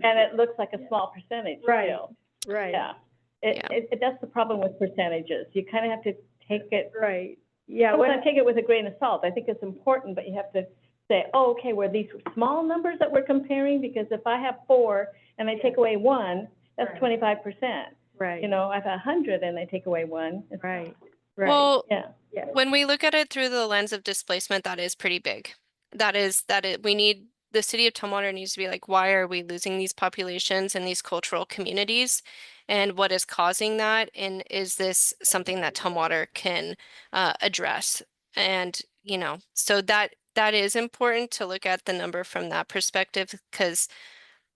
and it looks like a small percentage Right. still. Right, Yeah. Yeah. That's the problem with percentages. You kind of have to take it, right. Yeah, I when, want to take it with a grain of salt. I think it's important, but you have to say, oh, okay, were these small numbers that we're comparing? Because if I have 4 and I take away 1, that's Right. 25%. right, You know, if I have 100 and I take away 1, it's, right, right. Well, yeah. Yeah, when we look at it through the lens of displacement, that is pretty big. We need, the city of Tumwater needs to be like, why are we losing these populations and these cultural communities? And what is causing that? And is this something that Tumwater can address? And, you know, so that is important to look at the number from that perspective, because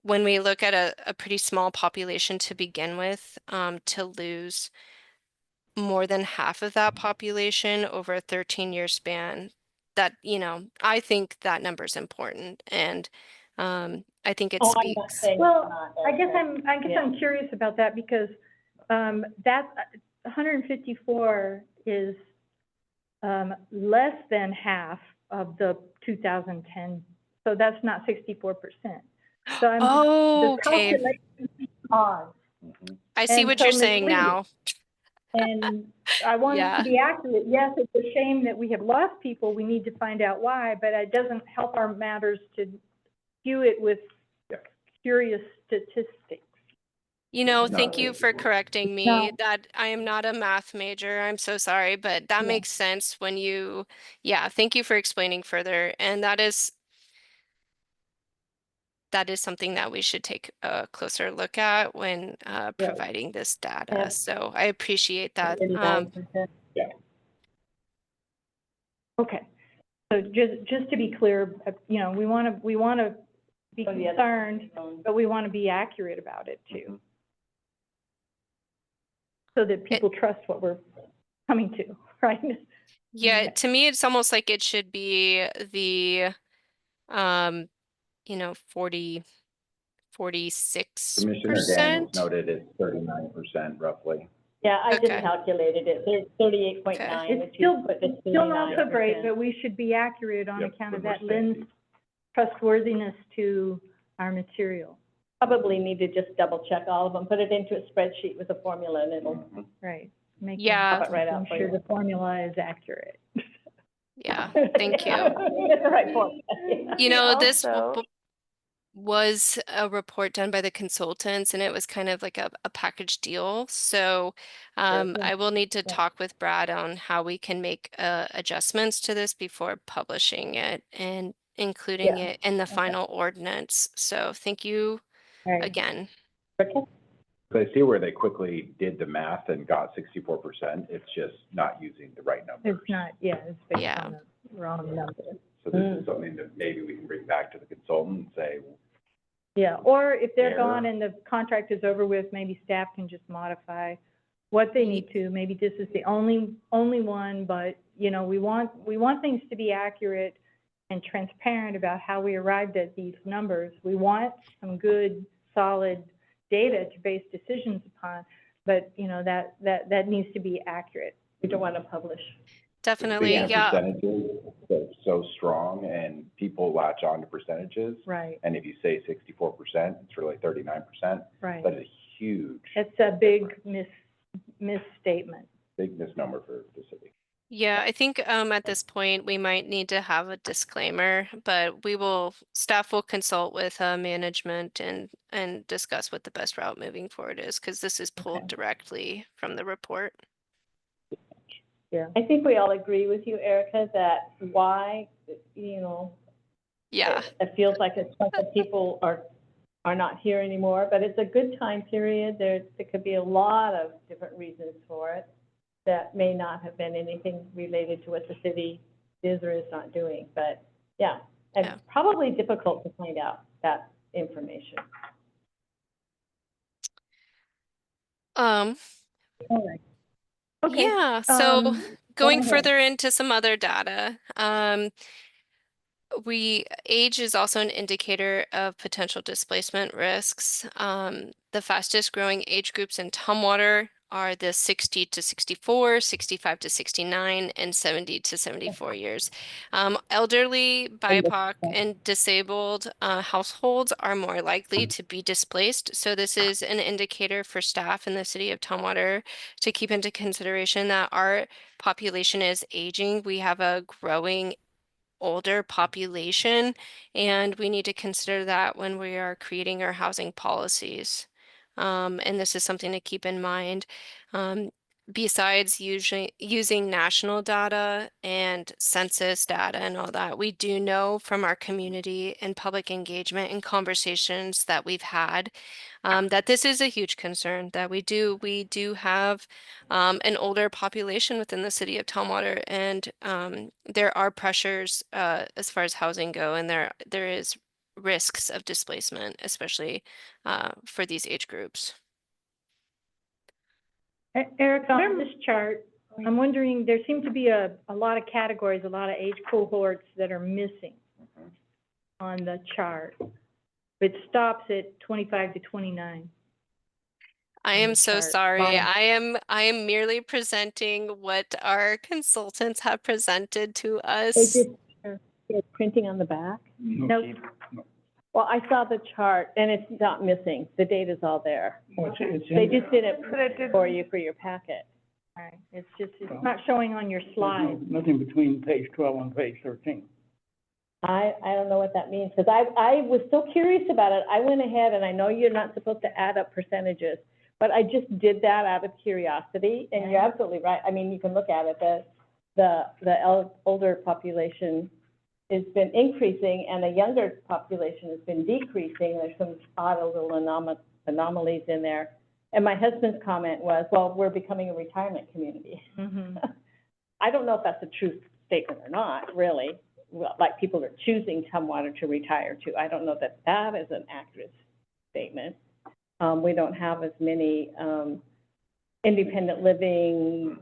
when we look at a pretty small population to begin with, to lose more than half of that population over a 13-year span, that, you know, I think that number is important. And I think it Oh, I'm not speaks. saying it's Well, not. I guess Yeah. I'm curious about that because, that, 154 is, less than half of the 2010, so that's not 64%. So I'm, the Okay, calculation is odd. Mhm. I see and what so you're saying misleading. now. And I want it Yeah. to be accurate. Yes, it's a shame that we have lost people. We need to find out why, but it doesn't help our matters to skew it with Yeah. curious statistics. You know, It's not thank you really for important. correcting me. No. That I am not a math major. I'm so sorry, but that Yeah. makes sense when you, yeah, thank you for explaining further. And that is something that we should take a closer look at when providing this data. Yeah. So I appreciate that. 39%. Okay. So just to be clear, you know, we want to be Oh, yeah. concerned, but we want to be accurate about it too. So that people trust what we're coming to, right? Yeah, Okay. to me, it's almost like it should be the, you know, 46%. Commissioner Daniels noted it's 39% roughly. Yeah, I just Okay. calculated it. There's 38.9. It's if you still, put the still not so 39%. great, but we should be accurate on Yep, account of but we're that lens standing. trustworthiness to our material. Probably need to just double check all of them, put it into a spreadsheet with a formula and it'll Mhm. Right. Make Yeah. pop it right out I'm for sure you. the formula is accurate. Yeah, thank you. Get the right formula. Yeah. You know, this Also- was a report done by the consultants and it was kind of like a package deal. So Yeah. I will need to Yeah. talk with Brad on how we can make adjustments to this before publishing it and including Yeah. it in the final ordinance. So thank you Right. again. Okay. So I see where they quickly did the math and got 64%. It's just not using the right numbers. It's not, yeah, it's based Yeah. on the wrong number. So this is something that maybe we can bring back to the consultant and say, Yeah, or if they're Error. gone and the contract is over with, maybe staff can just modify what they need to. Maybe this is the only one, but, you know, we want things to be accurate and transparent about how we arrived at these numbers. We want some good, solid data to base decisions upon, but, you know, that needs to be accurate. We don't want to publish. Definitely, being yeah. percentages, that's so strong and people latch on to percentages. Right, And if you say 64%, it's really 39%. right. That is huge, It's a big misstatement. big misnomer for the city. Yeah, I think at this point we might need to have a disclaimer, but staff will consult with management and discuss what the best route moving forward is, because this is pulled Okay. directly from the report. Yeah. I think we all agree with you, Erica, that why, you know, Yeah, it feels like it's something people are not here anymore, but it's a good time period. There could be a lot of different reasons for it that may not have been anything related to what the city is or is not doing. But yeah, and Yeah. probably difficult to find out that information. All right. Okay. yeah, so going ahead. further into some other data, age is also an indicator of potential displacement risks. The fastest growing age groups in Tumwater are the 60 to 64, 65 to 69, and 70 to 74 years. Elderly, BIPOC, and disabled households are more likely to be displaced. So this is an indicator for staff in the city of Tumwater to keep into consideration that our population is aging. We have a growing older population, and we need to consider that when we are creating our housing policies. And this is something to keep in mind. Besides using national data and census data and all that, we do know from our community and public engagement and conversations that we've had that this is a huge concern, that we do have an older population within the city of Tumwater, and there are pressures as far as housing go, and there is risks of displacement, especially for these age groups. Eric, on this chart, I'm wondering, there seem to be a lot of categories, a lot of age cohorts that are missing on the chart. It stops at 25 to 29. I on am the so chart. sorry. Bottom. I am merely presenting what our consultants have presented to us. They're printing on the back? Nope. Well, I saw the chart, and it's not missing. The data's all there. Well, it's in They there. just didn't print it for you for your packet. All right, it's not showing on your slide. Nothing between page 12 and page 13. I don't know what that means, because I was so curious about it. I went ahead, and I know you're not supposed to add up percentages, but I just did that out of curiosity, and you're absolutely right. I mean, you can look at it, the older population has been increasing, and the younger population has been decreasing. There's some odd little anomalies in there. And my husband's comment was, well, we're becoming a retirement community. Mm-hmm. I don't know if that's a true statement or not, really. Well, like, people are choosing Tumwater to retire to. I don't know that that is an accurate statement. We don't have as many independent living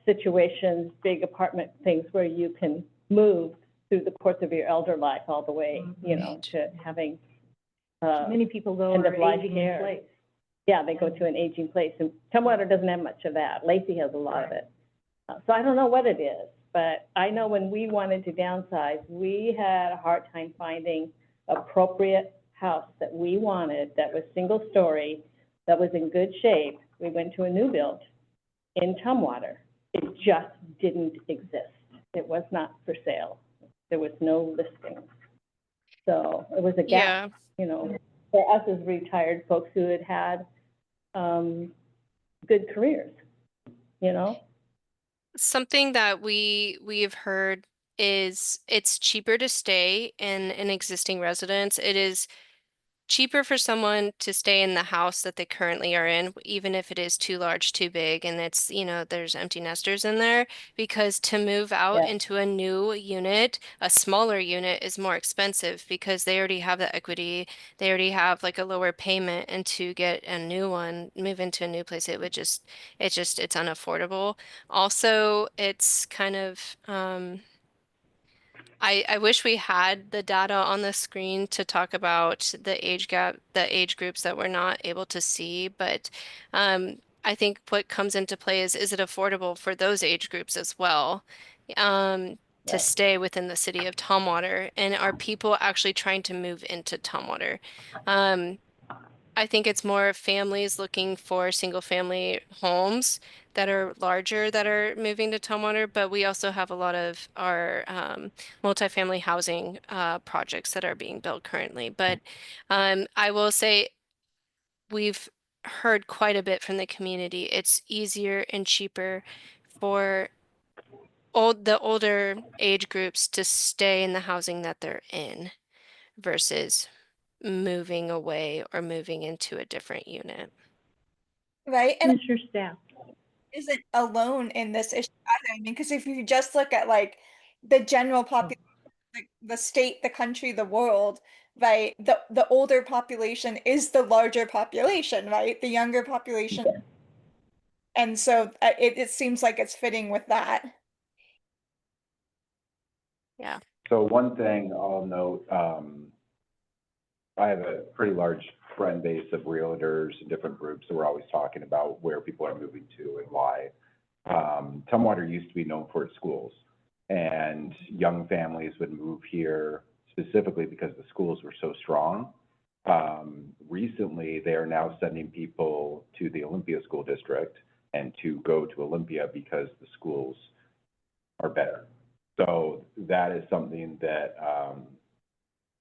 situations, big apartment things where you can move through the course of your elder life all the way, you know, to having Many people go end are of life aging in care. place. Yeah, they go to an aging place, and Tumwater doesn't have much of that. Lacey has a lot of it. So I don't know what it is, but I know when we wanted to downsize, we had a hard time finding appropriate house that we wanted, that was single story, that was in good shape. We went to a new build in Tumwater. It just didn't exist. It was not for sale. There was no listing. So it was a gap, you know, for us as retired folks who had had good careers, you know? Something that we've heard is it's cheaper to stay in an existing residence. It is cheaper for someone to stay in the house that they currently are in, even if it is too large, too big, and it's, you know, there's empty nesters in there, because to move out Yeah. into a new unit, a smaller unit, is more expensive because they already have the equity, they already have like a lower payment, and to get a new one, move into a new place, it would just, it's unaffordable. Also, it's kind of, I wish we had the data on the screen to talk about the age gap, the age groups that we're not able to see, but I think what comes into play is it affordable for those age groups as well, to Right. stay within the city of Tumwater, and are people actually trying to move into Tumwater? I think it's more families looking for single family homes that are larger that are moving to Tumwater, but we also have a lot of our multifamily housing projects that are being built currently. But I will say we've heard quite a bit from the community. It's easier and cheaper for the older age groups to stay in the housing that they're in versus moving away or moving into a different unit. Right? And Commissioner Staff. isn't alone in this issue either. I mean, because if you just look at like the general population, the state, the country, the world, right? The older population is the larger population, right? The younger population. And so it seems like it's fitting with that. Yeah. So one thing I'll note, I have a pretty large friend base of realtors and different groups, so we're always talking about where people are moving to and why. Tumwater used to be known for its schools, and young families would move here specifically because the schools were so strong. Recently, they are now sending people to the Olympia School District and to go to Olympia because the schools are better. So that is something that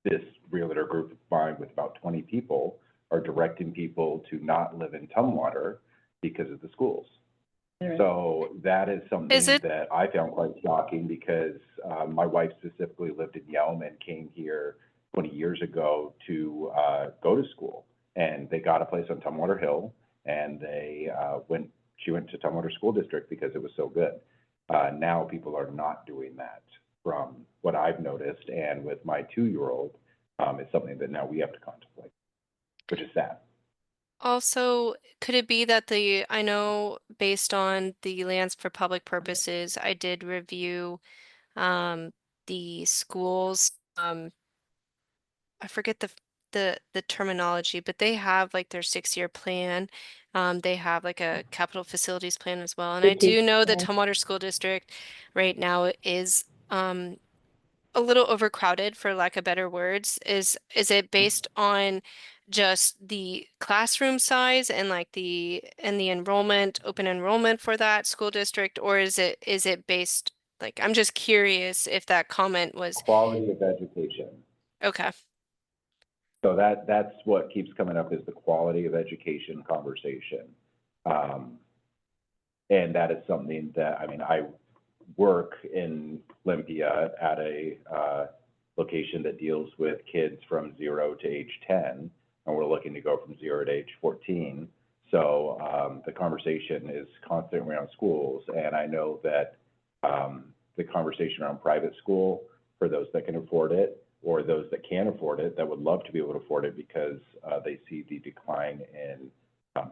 this realtor group of mine with about 20 people are directing people to not live in Tumwater because of the schools. So that is something that I found quite shocking because my wife specifically lived in Yelm and came here 20 years ago to go to school. And they got a place on Tumwater Hill, and she went to Tumwater School District because it was so good. Now people are not doing that from what I've noticed, and with my 2-year-old, it's something that now we have to contemplate, which is sad. Also, could it be that I know based on the lands for public purposes, I did review the schools, I forget the terminology, but they have like their 6-year plan. They have like a capital facilities plan as well. And I do know the Tumwater School District right now is a little overcrowded, for lack of better words. Is it based on just the classroom size and like the enrollment, open enrollment for that school district, or is it based, like, I'm just curious if that comment was Quality of education. okay. So that's what keeps coming up, is the quality of education conversation. And that is something that, I mean, I work in Olympia at a location that deals with kids from 0 to age 10, and we're looking to go from 0 to age 14. So the conversation is constantly around schools, and I know that the conversation around private school for those that can afford it, or those that can't afford it, that would love to be able to afford it because they see the decline in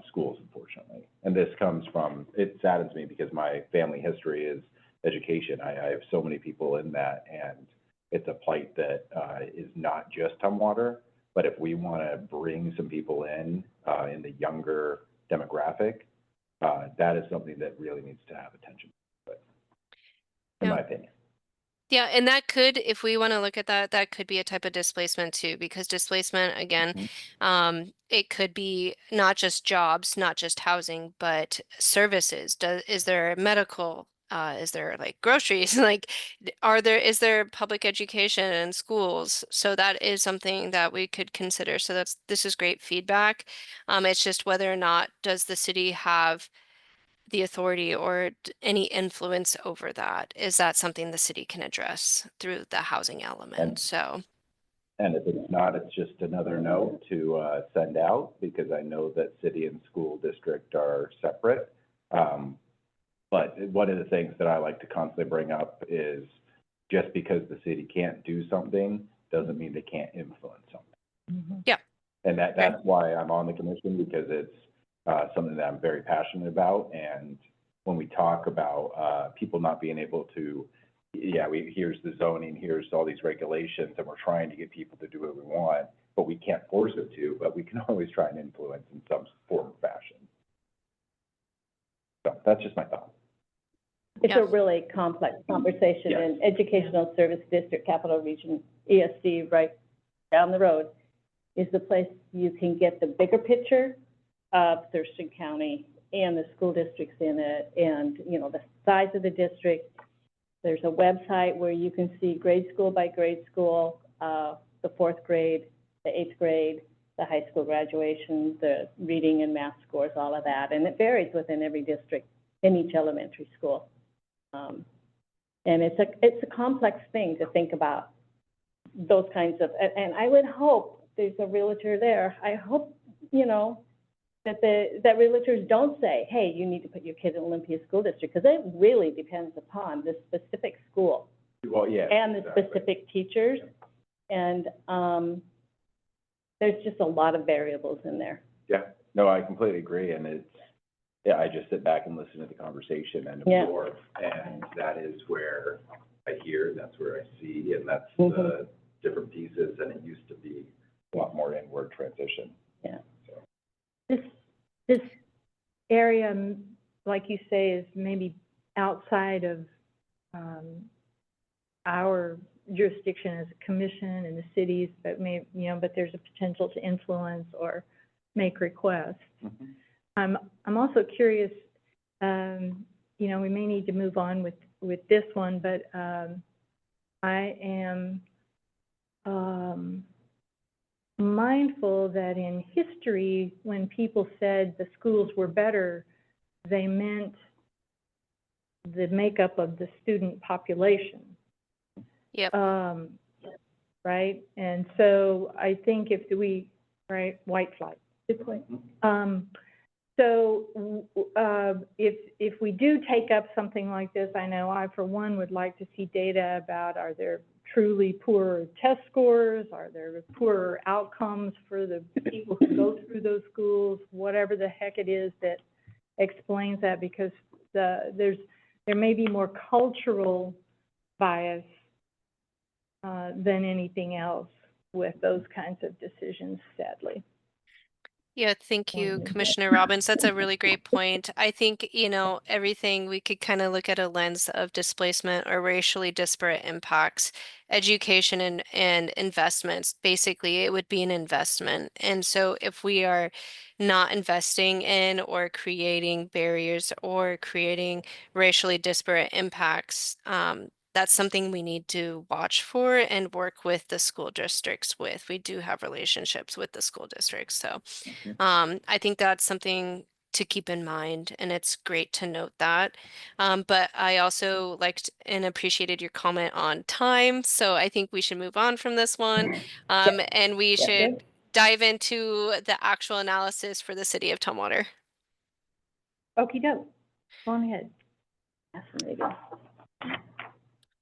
schools, unfortunately. And this comes from, it saddens me because my family history is education. I have so many people in that, and it's a plight that is not just Tumwater, but if we want to bring some people in the younger demographic, that is something that really needs to have attention, in my opinion. Yeah, and that could, if we want to look at that, that could be a type of displacement too, because displacement, again, it could be not just jobs, not just housing, but services. Is there medical? Is there like groceries? Like, is there public education and schools? So that is something that we could consider. So this is great feedback. It's just whether or not does the city have the authority or any influence over that? Is that something the city can address through the housing element? And if it's not, it's just another note to send out, because I know that city and school district are separate. But one of the things that I like to constantly bring up is just because the city can't do something doesn't mean they can't influence something. Yeah. And that's why I'm on the commission, because it's something that I'm very passionate about. And when we talk about people not being able to, here's the zoning, here's all these regulations, and we're trying to get people to do what we want, but we can't force it to, but we can always try and influence in some form or fashion. So that's just my thought. It's a really complex conversation, Yes. and Educational Service District, Capital Region, ESD, right down the road, is the place you can get the bigger picture of Thurston County and the school districts in it, and, you know, the size of the district. There's a website where you can see grade school by grade school, the 4th grade, the 8th grade, the high school graduation, the reading and math scores, all of that. And it varies within every district in each elementary school. And it's a complex thing to think about, those kinds of, and I would hope, there's a realtor there, I hope, you know, that realtors don't say, hey, you need to put your kid in Olympia School District, because it really depends upon the specific school. Well, yeah. And the specific teachers, and there's just a lot of variables in there. Yeah, no, I completely agree, and it's, I just sit back and listen to the conversation and absorb, and that is where I hear, that's where I see, and that's the different pieces, and it used to be a lot more competition. This area, like you say, is maybe outside of our jurisdiction as a commission in the cities, but but there's a potential to influence or make requests. I'm also curious, we may need to move on with this one, but I am mindful that in history, when people said the schools were better, they meant the makeup of the student population. Yep. Right? And so I think white flight. Good point. So if we do take up something like this, I know I, for one, would like to see data about, are there truly poorer test scores? Are there poorer outcomes for the people who go through those schools? Whatever the heck it is that explains that, because there may be more cultural bias than anything else with those kinds of decisions, sadly. Yeah, thank you, Commissioner Robbins. That's a really great point. I think, everything we could kind of look at a lens of displacement or racially disparate impacts, education and investments. Basically, it would be an investment. And so if we are not investing in or creating barriers or creating racially disparate impacts, that's something we need to watch for and work with the school districts with. We do have relationships with the school districts. So I think that's something to keep in mind, and it's great to note that. But I also liked and appreciated your comment on time. So I think we should move on from this one. And we should dive into the actual analysis for the city of Tumwater. Okie doke. Go on ahead. Fascinating.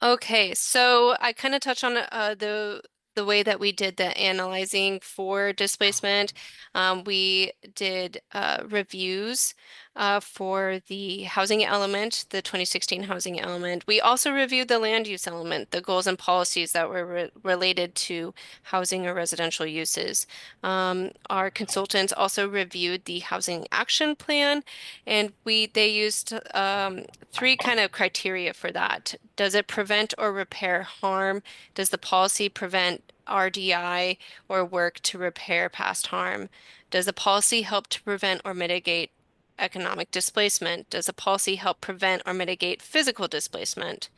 Okay, so I kind of touched on the way that we did the analyzing for displacement. We did reviews for the housing element, the 2016 housing element. We also reviewed the land use element, the goals and policies that were related to housing or residential uses. Our consultants also reviewed the housing action plan, and they used 3 kind of criteria for that. Does it prevent or repair harm? Does the policy prevent RDI or work to repair past harm? Does the policy help to prevent or mitigate economic displacement? Does the policy help prevent or mitigate physical displacement?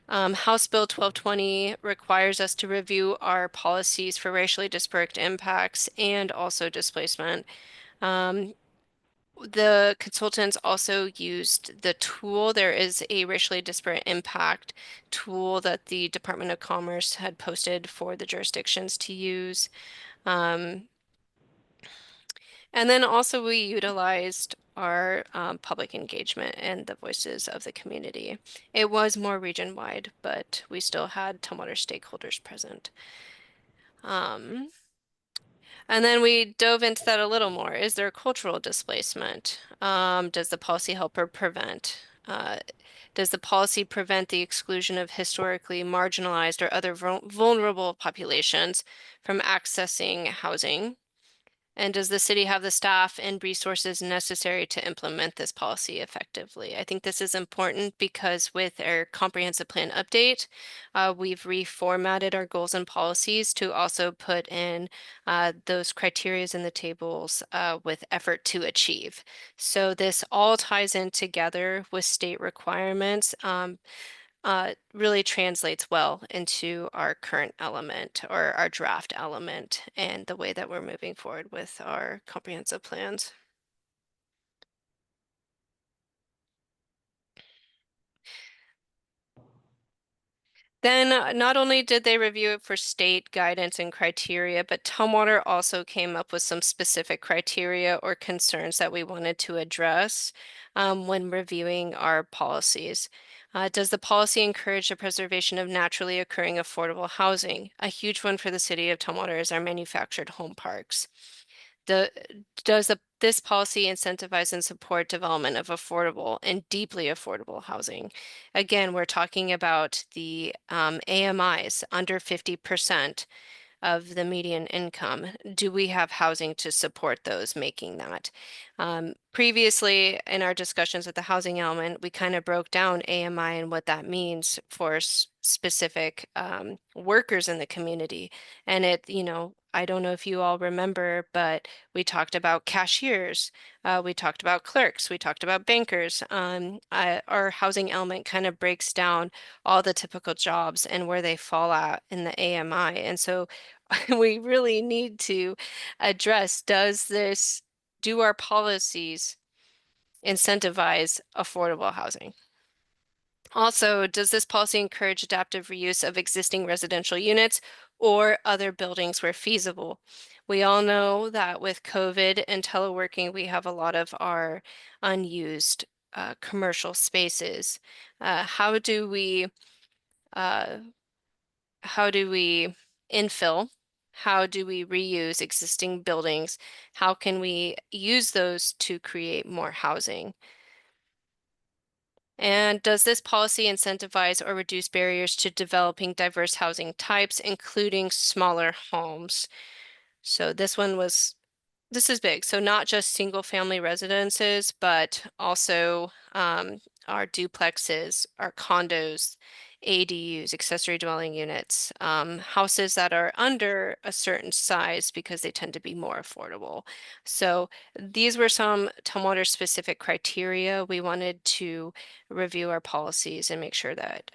House Bill 1220 requires us to review our policies for racially disparate impacts and also displacement. The consultants also used the tool. There is a racially disparate impact tool that the Department of Commerce had posted for the jurisdictions to use. And then also we utilized our public engagement and the voices of the community. It was more region-wide, but we still had Tumwater stakeholders present. And then we dove into that a little more. Is there cultural displacement? Does the policy help or prevent? Does the policy prevent the exclusion of historically marginalized or other vulnerable populations from accessing housing? And does the city have the staff and resources necessary to implement this policy effectively? I think this is important because with our comprehensive plan update, we've reformatted our goals and policies to also put in those criterias in the tables with effort to achieve. So this all ties in together with state requirements. Really translates well into our current element or our draft element and the way that we're moving forward with our comprehensive plans. Then not only did they review it for state guidance and criteria, but Tumwater also came up with some specific criteria or concerns that we wanted to address when reviewing our policies. Does the policy encourage the preservation of naturally occurring affordable housing? A huge one for the city of Tumwater is our manufactured home parks. Does this policy incentivize and support development of affordable and deeply affordable housing? Again, we're talking about the AMIs under 50%. of the median income. Do we have housing to support those making that? Previously, in our discussions with the housing element, we kind of broke down AMI and what that means for specific workers in the community. And I don't know if you all remember, but we talked about cashiers, we talked about clerks, we talked about bankers. Our housing element kind of breaks down all the typical jobs and where they fall out in the AMI. And so we really need to address, do our policies incentivize affordable housing? Also, does this policy encourage adaptive reuse of existing residential units or other buildings where feasible? We all know that with COVID and teleworking, we have a lot of our unused commercial spaces. How do we infill? How do we reuse existing buildings? How can we use those to create more housing? And does this policy incentivize or reduce barriers to developing diverse housing types, including smaller homes? So this is big. So not just single family residences, but also our duplexes, our condos, ADUs, accessory dwelling units, houses that are under a certain size because they tend to be more affordable. So these were some Tumwater specific criteria. We wanted to review our policies and make sure that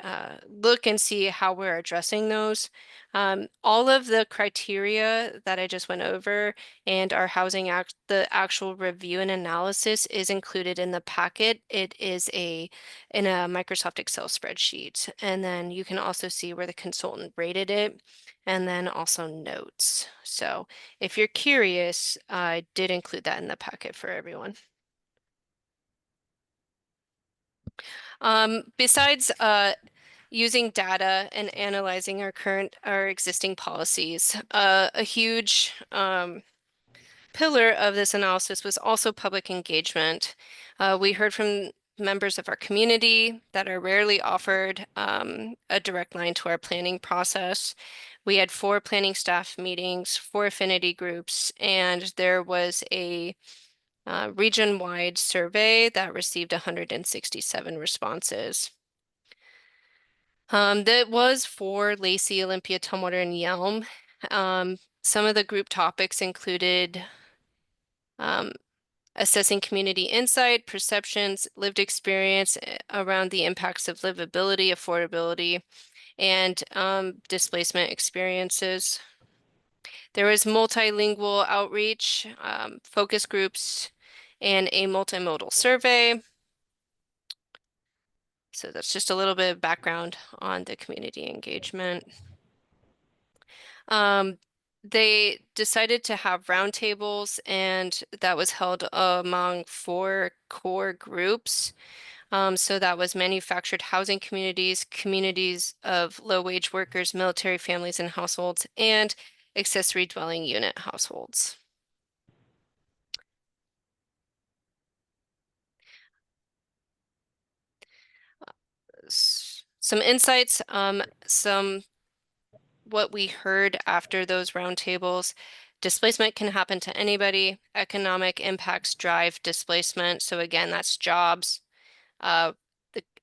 look and see how we're addressing those. All of the criteria that I just went over and our the actual review and analysis is included in the packet. It is in a Microsoft Excel spreadsheet. And then you can also see where the consultant rated it and then also notes. So if you're curious, I did include that in the packet for everyone. Besides using data and analyzing our existing policies, a huge pillar of this analysis was also public engagement. We heard from members of our community that are rarely offered a direct line to our planning process. We had 4 planning staff meetings, 4 affinity groups, and there was a region-wide survey that received 167 responses. That was for Lacey, Olympia, Tumwater, and Yelm. Some of the group topics included assessing community insight, perceptions, lived experience around the impacts of livability, affordability, and displacement experiences. There was multilingual outreach, focus groups, and a multimodal survey. So that's just a little bit of background on the community engagement. They decided to have roundtables, and that was held among 4 core groups. So that was manufactured housing communities, communities of low-wage workers, military families and households, and accessory dwelling unit households. Some insights, what we heard after those roundtables. Displacement can happen to anybody. Economic impacts drive displacement. So again, that's jobs, the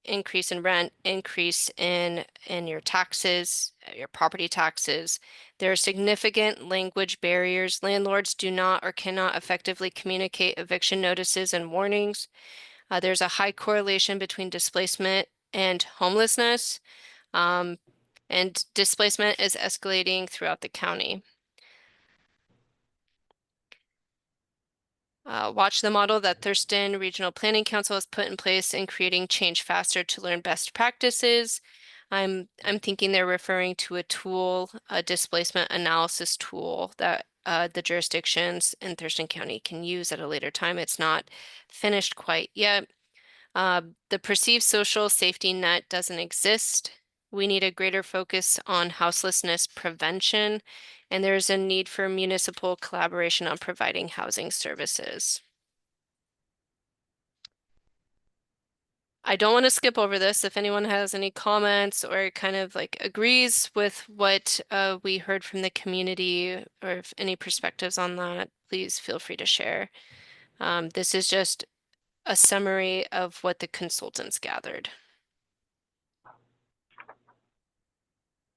increase in rent, increase in your taxes, your property taxes. There are significant language barriers. Landlords do not or cannot effectively communicate eviction notices and warnings. There's a high correlation between displacement and homelessness. And displacement is escalating throughout the county. Watch the model that Thurston Regional Planning Council has put in place in creating change faster to learn best practices. I'm thinking they're referring to a tool, a displacement analysis tool that the jurisdictions in Thurston County can use at a later time. It's not finished quite yet. The perceived social safety net doesn't exist. We need a greater focus on houselessness prevention, and there's a need for municipal collaboration on providing housing services. I don't want to skip over this. If anyone has any comments or kind of like agrees with what we heard from the community, or if any perspectives on that, please feel free to share. This is just a summary of what the consultants gathered.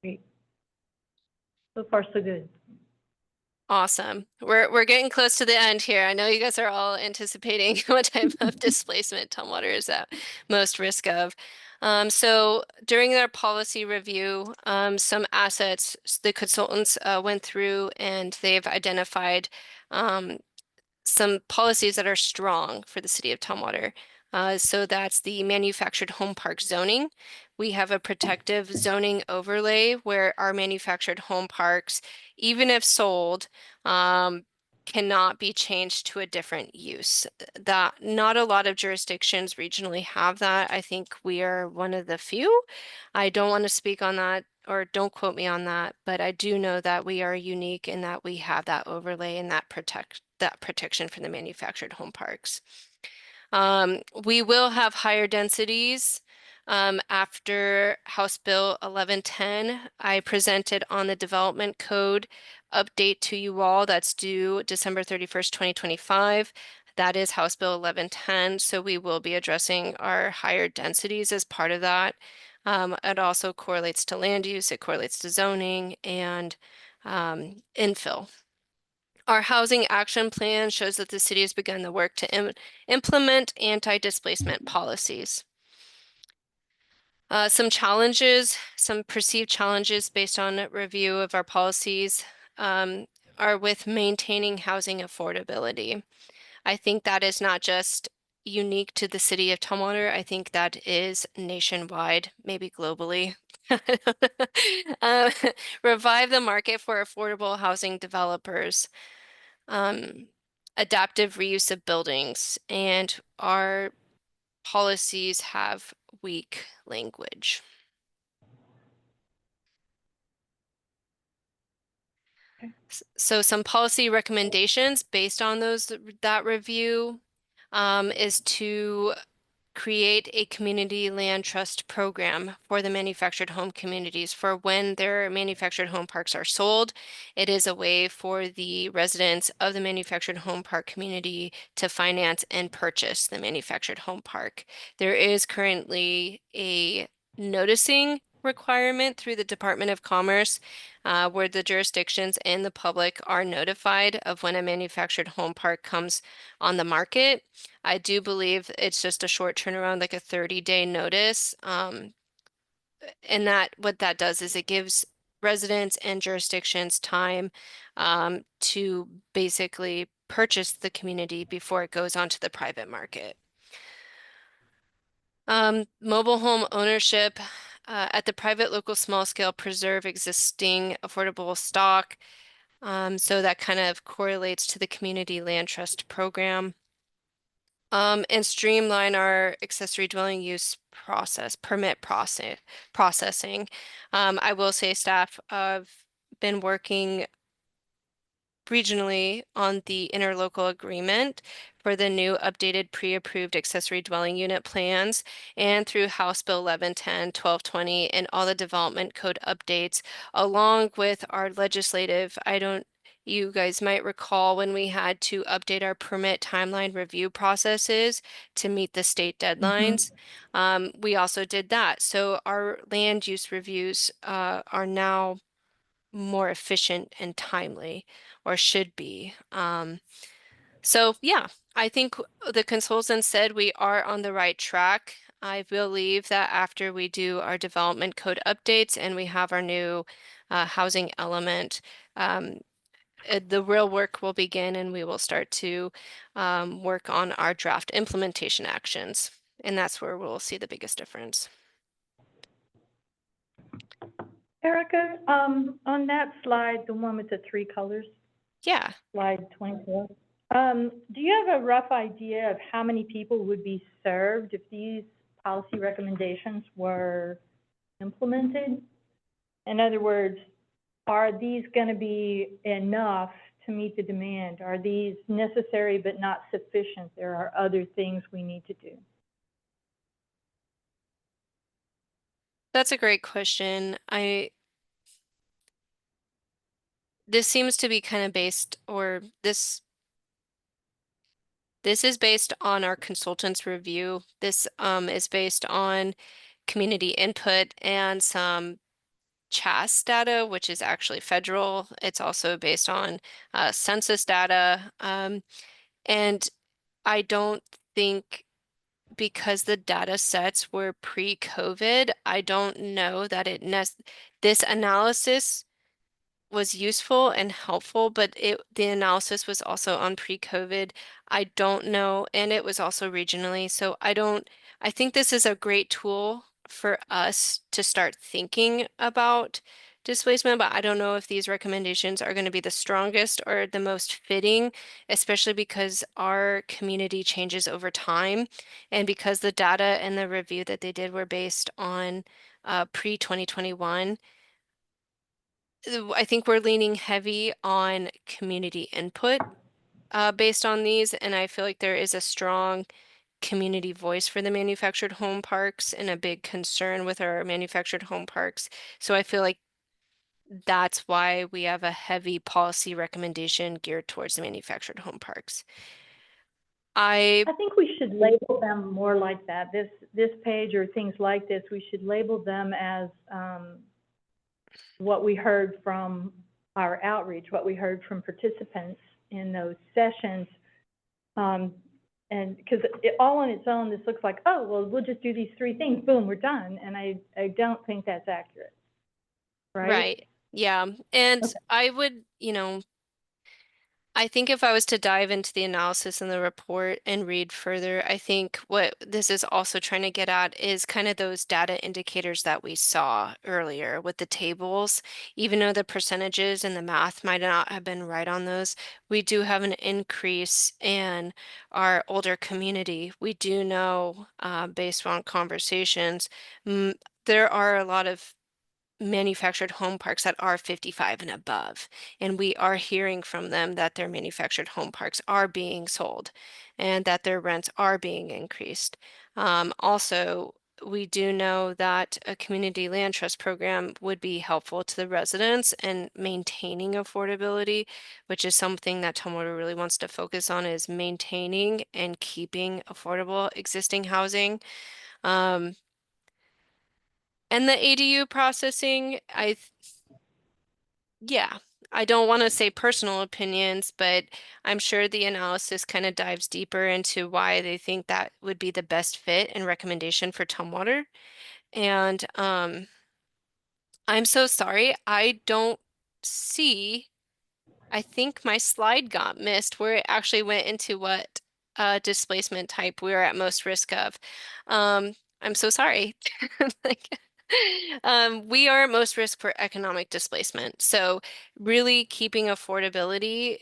Great. So far, so good. Awesome. We're getting close to the end here. I know you guys are all anticipating what type of displacement Tumwater is at most risk of. So during their policy review, some assets the consultants went through and they've identified some policies that are strong for the city of Tumwater. So that's the manufactured home park zoning. We have a protective zoning overlay where our manufactured home parks, even if sold, cannot be changed to a different use. That not a lot of jurisdictions regionally have that. I think we are one of the few. I don't want to speak on that, or don't quote me on that, but I do know that we are unique in that we have that overlay and that protection for the manufactured home parks. We will have higher densities after House Bill 1110. I presented on the development code update to you all that's due December 31st, 2025. That is House Bill 1110, so we will be addressing our higher densities as part of that. It also correlates to land use, it correlates to zoning and infill. Our housing action plan shows that the city has begun the work to implement anti-displacement policies. Some challenges, some perceived challenges based on a review of our policies are with maintaining housing affordability. I think that is not just unique to the city of Tumwater. I think that is nationwide, maybe globally. Revive the market for affordable housing developers. Adaptive reuse of buildings, and our policies have weak language. So some policy recommendations based on that review is to create a community land trust program for the manufactured home communities for when their manufactured home parks are sold. It is a way for the residents of the manufactured home park community to finance and purchase the manufactured home park. There is currently a noticing requirement through the Department of Commerce where the jurisdictions and the public are notified of when a manufactured home park comes on the market. I do believe it's just a short turnaround, like a 30-day notice. And what that does is it gives residents and jurisdictions time to basically purchase the community before it goes onto the private market. Mobile home ownership at the private, local, small scale, preserve existing affordable stock. So that kind of correlates to the community land trust program. And streamline our accessory dwelling use permit processing. I will say staff have been working regionally on the interlocal agreement for the new updated pre-approved accessory dwelling unit plans and through House Bill 1110, 1220, and all the development code updates, along with our legislative, you guys might recall when we had to update our permit timeline review processes to meet the state deadlines. We also did that. So our land use reviews are now more efficient and timely, or should be. So yeah, I think the consultant said we are on the right track. I believe that after we do our development code updates and we have our new housing element, the real work will begin and we will start to work on our draft implementation actions. And that's where we'll see the biggest difference. Erica, on that slide, the one with the 3 colors, Yeah. slide 24, do you have a rough idea of how many people would be served if these policy recommendations were implemented? In other words, are these going to be enough to meet the demand? Are these necessary but not sufficient? There are other things we need to do. That's a great question. This seems to be kind of based, or this is based on our consultant's review. This is based on community input and some CHAS data, which is actually federal. It's also based on census data. And I don't think, because the data sets were pre-COVID, I don't know that this analysis was useful and helpful, but the analysis was also on pre-COVID. I don't know, and it was also regionally. So I think this is a great tool for us to start thinking about displacement, but I don't know if these recommendations are going to be the strongest or the most fitting, especially because our community changes over time and because the data and the review that they did were based on pre-2021. I think we're leaning heavy on community input based on these, and I feel like there is a strong community voice for the manufactured home parks and a big concern with our manufactured home parks. So I feel like that's why we have a heavy policy recommendation geared towards the manufactured home parks. I think we should label them more like that. This page or things like this, we should label them as what we heard from our outreach, what we heard from participants in those sessions. And because all on its own, this looks like, oh, well, we'll just do these 3 things, boom, we're done. And I don't think that's accurate, right? Right. Yeah. And I would, I think if I was to dive into the analysis in the report and read further, I think what this is also trying to get at is kind of those data indicators that we saw earlier with the tables. Even though the percentages and the math might not have been right on those, we do have an increase in our older community. We do know, based on conversations, there are a lot of manufactured home parks that are 55 and above. And we are hearing from them that their manufactured home parks are being sold and that their rents are being increased. Also, we do know that a community land trust program would be helpful to the residents and maintaining affordability, which is something that Tumwater really wants to focus on, is maintaining and keeping affordable existing housing. And the ADU processing, yeah, I don't want to say personal opinions, but I'm sure the analysis kind of dives deeper into why they think that would be the best fit and recommendation for Tumwater. And I'm so sorry, I don't see, I think my slide got missed where it actually went into what displacement type we are at most risk of. I'm so sorry. Like, we are at most risk for economic displacement. So really keeping affordability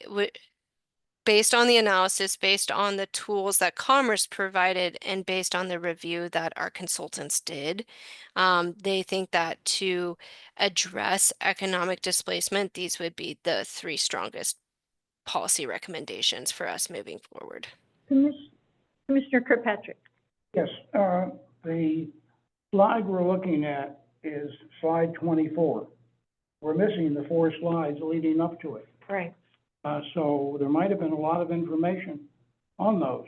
based on the analysis, based on the tools that Commerce provided, and based on the review that our consultants did, they think that to address economic displacement, these would be the 3 strongest policy recommendations for us moving forward. Commissioner Kirkpatrick. Yes, the slide we're looking at is slide 24. We're missing the 4 slides leading up to it. Right. So there might have been a lot of information on those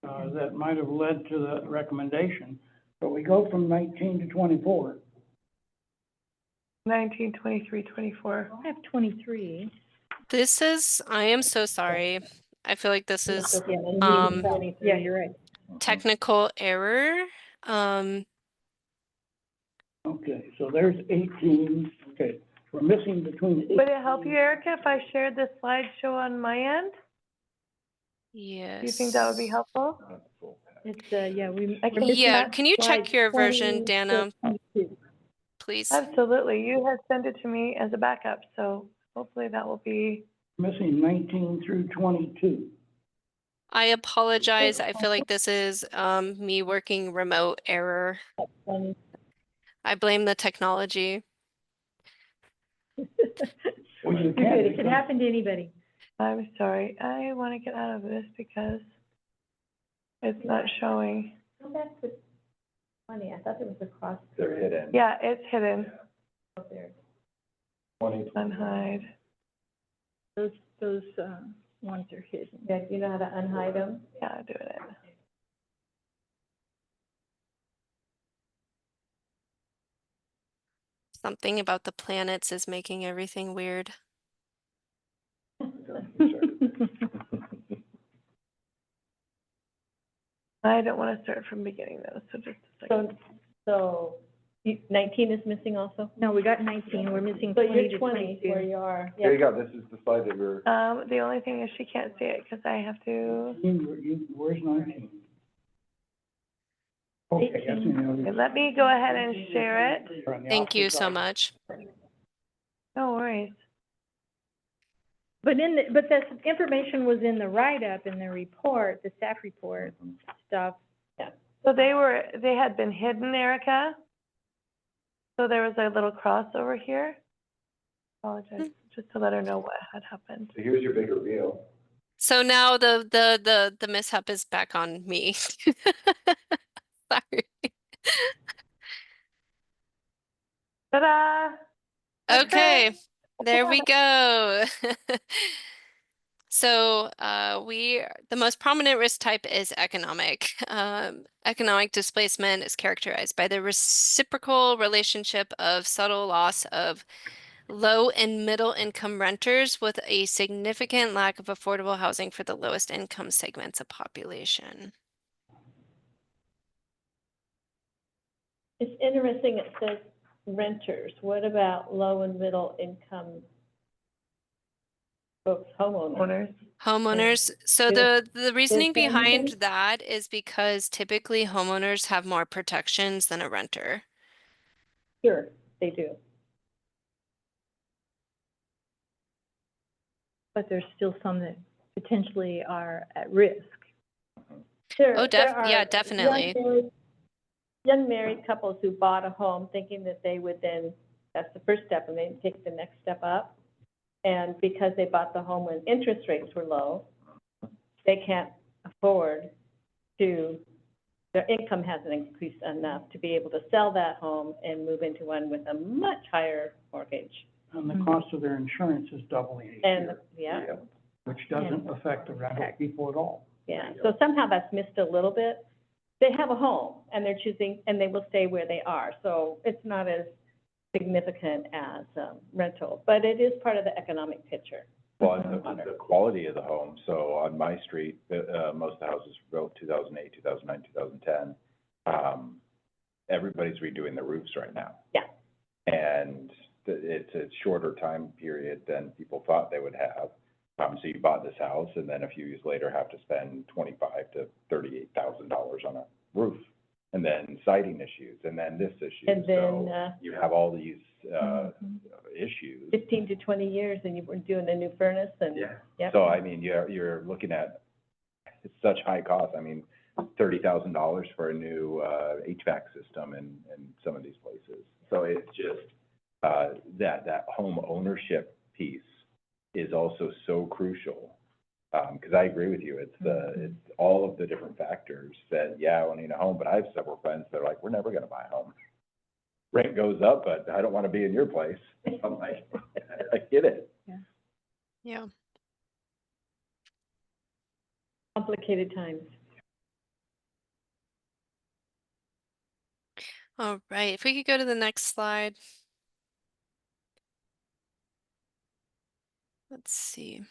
that might have led to the recommendation. But we go from 19 to 24. 19, 23, 24. I have 23. This is, I am so sorry. I feel like this is Yeah, you're right. technical error. Okay, so there's 18. Okay, we're missing between. Would it help you, Erica, if I shared the slideshow on my end? Yes. Do you think that would be helpful? It's, yeah, Yeah, can you check slide your 20 version, to Dana, 22. please? Absolutely. You had sent it to me as a backup, so hopefully that will be. Missing 19 through 22. I apologize. I feel like this is me working remote error. I blame the technology. Well, you You're can, good. It could because- happen to anybody. I'm sorry. I want to get out of this because it's not showing. Go back to Funny, I thought there was a cross. They're hidden. Yeah, it's hidden. There. 20. Unhide. Those, ones are hidden. Yeah, do you know how to unhide them? Yeah, doing it. Something about the planets is making everything weird. I don't want to start from beginning though, so just a second. So 19 is missing also? No, we got 19, we're missing So 20 you're to 20 where 22. you are. There you Yeah. go, this is the slide that we're, The only thing is she can't see it because I have to, Where's 19? Okay, that's in the okay, other. let me go ahead and share it. They're on the Thank you opposite so side. much. No worries. But this information was in the write-up, in the report, the staff report stuff. So they had been hidden, Erica. So there was a little cross over here. Apologize, just to let her know what had happened. so here's your big reveal. So now the mishap is back on me. Sorry. Ta-da! Okay, there we go. So the most prominent risk type is economic. Economic displacement is characterized by the reciprocal relationship of subtle loss of low and middle income renters with a significant lack of affordable housing for the lowest income segments of population. It's interesting, it says renters. What about low and middle income folks, homeowners? Owners. Homeowners, so Is- the reasoning there behind anything- that is because typically homeowners have more protections than a renter. Sure, they do. But there's still some that potentially are at risk. Oh, yeah, definitely. Young married couples who bought a home thinking that they would then, that's the first step, and they take the next step up. And because they bought the home when interest rates were low, they can't afford to, their income hasn't increased enough to be able to sell that home and move into one with a much higher mortgage. And the cost of their insurance is doubling each And, year, yeah, which doesn't affect the rental people at all. yeah. So somehow that's missed a little bit. They have a home and they're choosing, and they will stay where they are. So it's not as significant as rental, but it is part of the economic picture. Well, and the quality of the home, so on my street, most of the houses were built 2008, 2009, 2010. Everybody's redoing the roofs right now. Yeah. And it's a shorter time period than people thought they would have. So you bought this house and then a few years later have to spend $25,000 to $38,000 on a roof. And then siding issues, and then this issue. And then, So you have all these, Mhm. issues. 15 to 20 years and you were doing a new furnace and. Yeah. Yep. So, I mean, you're looking at, it's such high cost. I mean, $30,000 for a new, HVAC system in some of these places. So it's just, that home ownership piece is also so crucial. Because I agree with you, it's all of the different factors that, yeah, owning a home, but I have several friends that are like, we're never gonna buy a home. Rent goes up, but I don't wanna be in your place. I'm like, I get it. Yeah. Complicated times. All right, if we could go to the next slide. Let's see.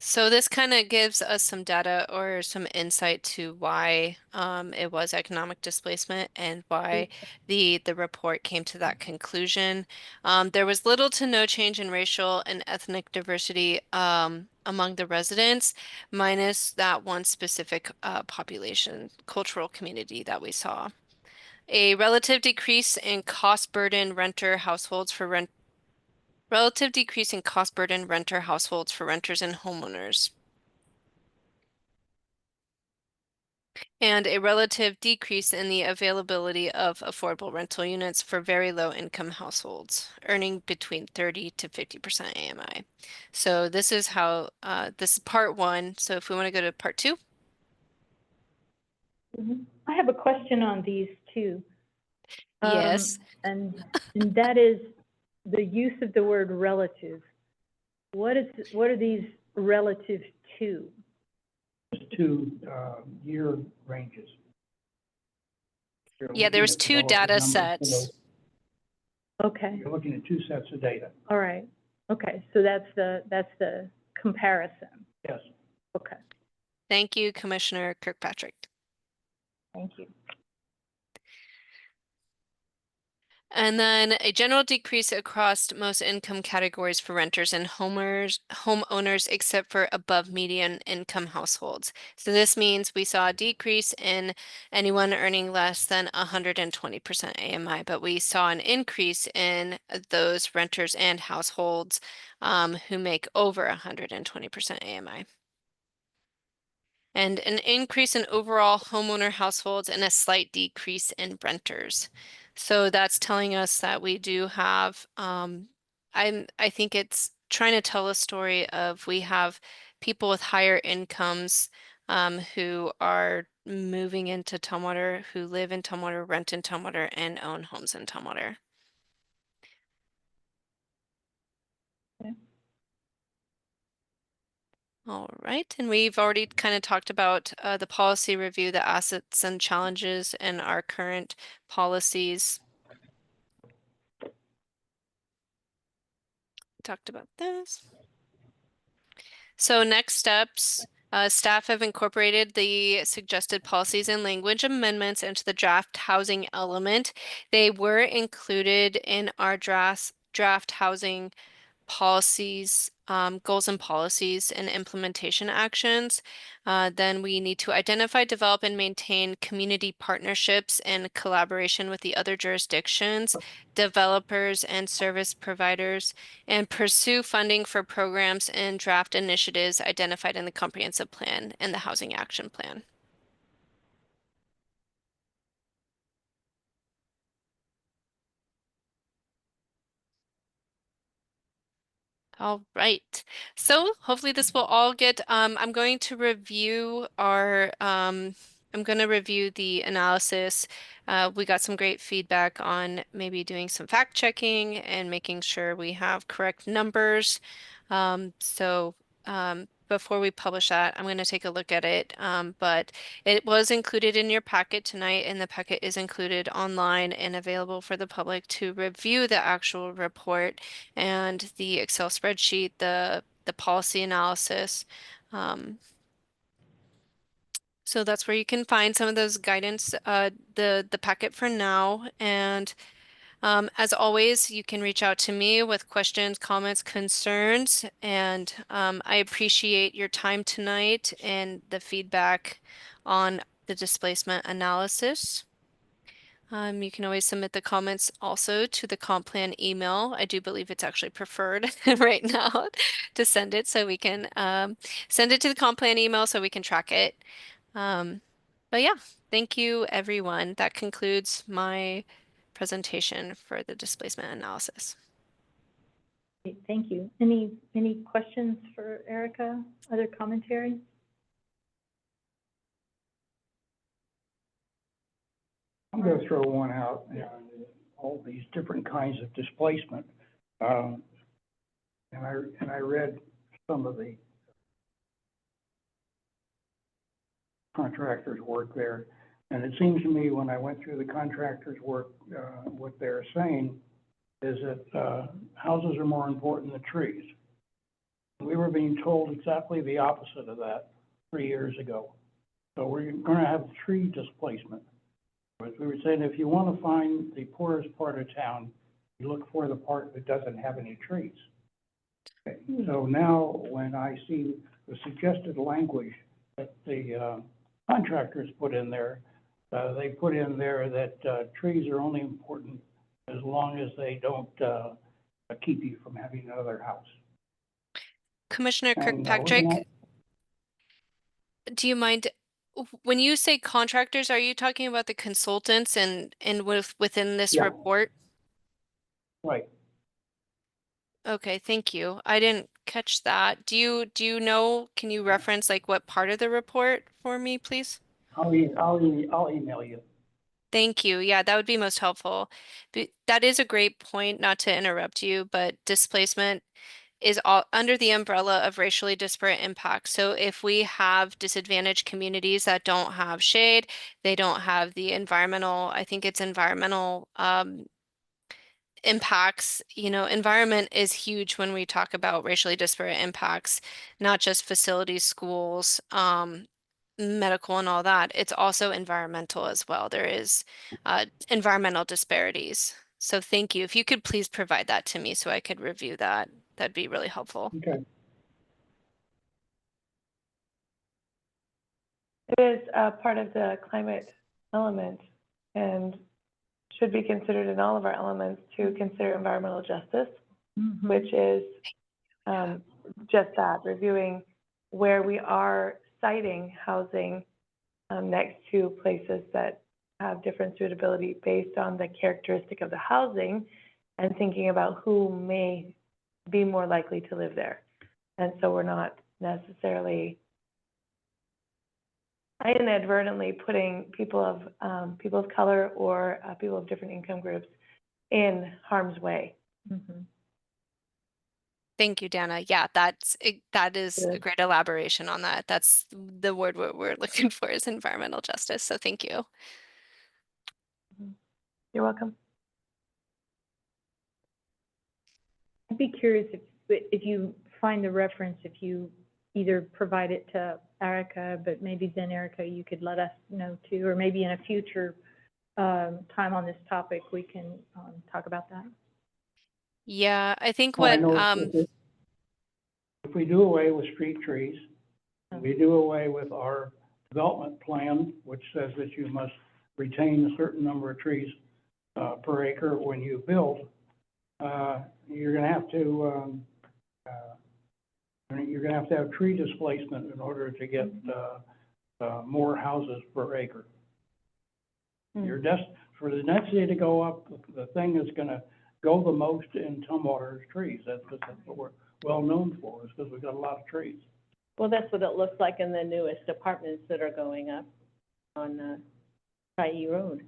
So this kind of gives us some data or some insight to why it was economic displacement and why the report came to that conclusion. There was little to no change in racial and ethnic diversity among the residents, minus that one specific population, cultural community that we saw. A relative decrease in cost burden renter households for relative decrease in cost burden renter households for renters and homeowners. And a relative decrease in the availability of affordable rental units for very low income households, earning between 30 to 50% AMI. So this is how, this is part one. So if we want to go to part two. I have a question on these too. Yes. And that is the use of the word relative. What are these relative to? Just two, year ranges. You're Yeah, there looking was at the two relative data numbers for sets. those. Okay, You're looking at two sets of data. all right. Okay, so that's the comparison. Yes. Okay, Thank you, Commissioner Kirkpatrick. thank you. And then a general decrease across most income categories for renters and homeowners except for above median income households. So this means we saw a decrease in anyone earning less than 120% AMI, but we saw an increase in those renters and households who make over 120% AMI. And an increase in overall homeowner households and a slight decrease in renters. So that's telling us that we do have, I think it's trying to tell a story of we have people with higher incomes who are moving into Tumwater, who live in Tumwater, rent in Tumwater, and own homes in Tumwater. All right, and we've already kind of talked about the policy review, the assets and challenges in our current policies. Talked about this. So next steps, staff have incorporated the suggested policies and language amendments into the draft housing element. They were included in our draft housing policies, goals and policies and implementation actions. Then we need to identify, develop, and maintain community partnerships and collaboration with the other jurisdictions, developers, and service providers, and pursue funding for programs and draft initiatives identified in the comprehensive plan and the housing action plan. All right. So hopefully this will all get, I'm going to review I'm going to review the analysis. We got some great feedback on maybe doing some fact checking and making sure we have correct numbers. Before we publish that, I'm going to take a look at it. But it was included in your packet tonight, and the packet is included online and available for the public to review the actual report and the Excel spreadsheet, the policy analysis. So that's where you can find some of those guidance, the packet for now. And as always, you can reach out to me with questions, comments, concerns, and I appreciate your time tonight and the feedback on the displacement analysis. You can always submit the comments also to the comp plan email. I do believe it's actually preferred right now to send it so we can send it to the comp plan email so we can track it. But yeah, thank you everyone. That concludes my presentation for the displacement analysis. Great, thank you. Any questions for Erica? Other commentary? I'm going to throw one out, all these different kinds of displacement. And I read some of the contractors' work there. And it seems to me when I went through the contractors' work, what they're saying is that houses are more important than trees. We were being told exactly the opposite of that 3 years ago. So we're going to have tree displacement. But we were saying if you want to find the poorest part of town, you look for the part that doesn't have any trees. Okay. So now when I see the suggested language that the contractors put in there, they put in there that trees are only important as long as they don't keep you from having another house. Commissioner Kirkpatrick, do you mind, when you say contractors, are you talking about the consultants and within this report? Right. Okay, thank you. I didn't catch that. Do you know, can you reference like what part of the report for me, please? I'll email you. Thank you. Yeah, that would be most helpful. That is a great point, not to interrupt you, but displacement is all under the umbrella of racially disparate impacts. So if we have disadvantaged communities that don't have shade, they don't have the environmental, I think it's environmental impacts, environment is huge when we talk about racially disparate impacts, not just facilities, schools, medical and all that. It's also environmental as well. There is environmental disparities. So thank you. If you could please provide that to me so I could review that, that'd be really helpful. Okay. It is part of the climate element and should be considered in all of our elements to consider environmental justice, which is just that, reviewing where we are siting housing next to places that have different suitability based on the characteristic of the housing and thinking about who may be more likely to live there. And so we're not necessarily inadvertently putting people of color or people of different income groups in harm's way. Thank you, Dana. Yeah, that is a great elaboration on that. That's the word we're looking for is environmental justice. So thank you. You're welcome. I'd be curious if you find the reference, if you either provide it to Erica, but maybe then Erica, you could let us know too, or maybe in a future time on this topic, we can talk about that. Yeah, I think Well, I what know if we do away with street trees, we do away with our development plan, which says that you must retain a certain number of trees per acre when you build, you're going to have to have tree displacement in order to get more houses per acre. For the density to go up, the thing that's going to go the most in Tumwater is trees. That's what we're well known for, is because we've got a lot of trees. Well, that's what it looks like in the newest apartments that are going up on Tyee Road.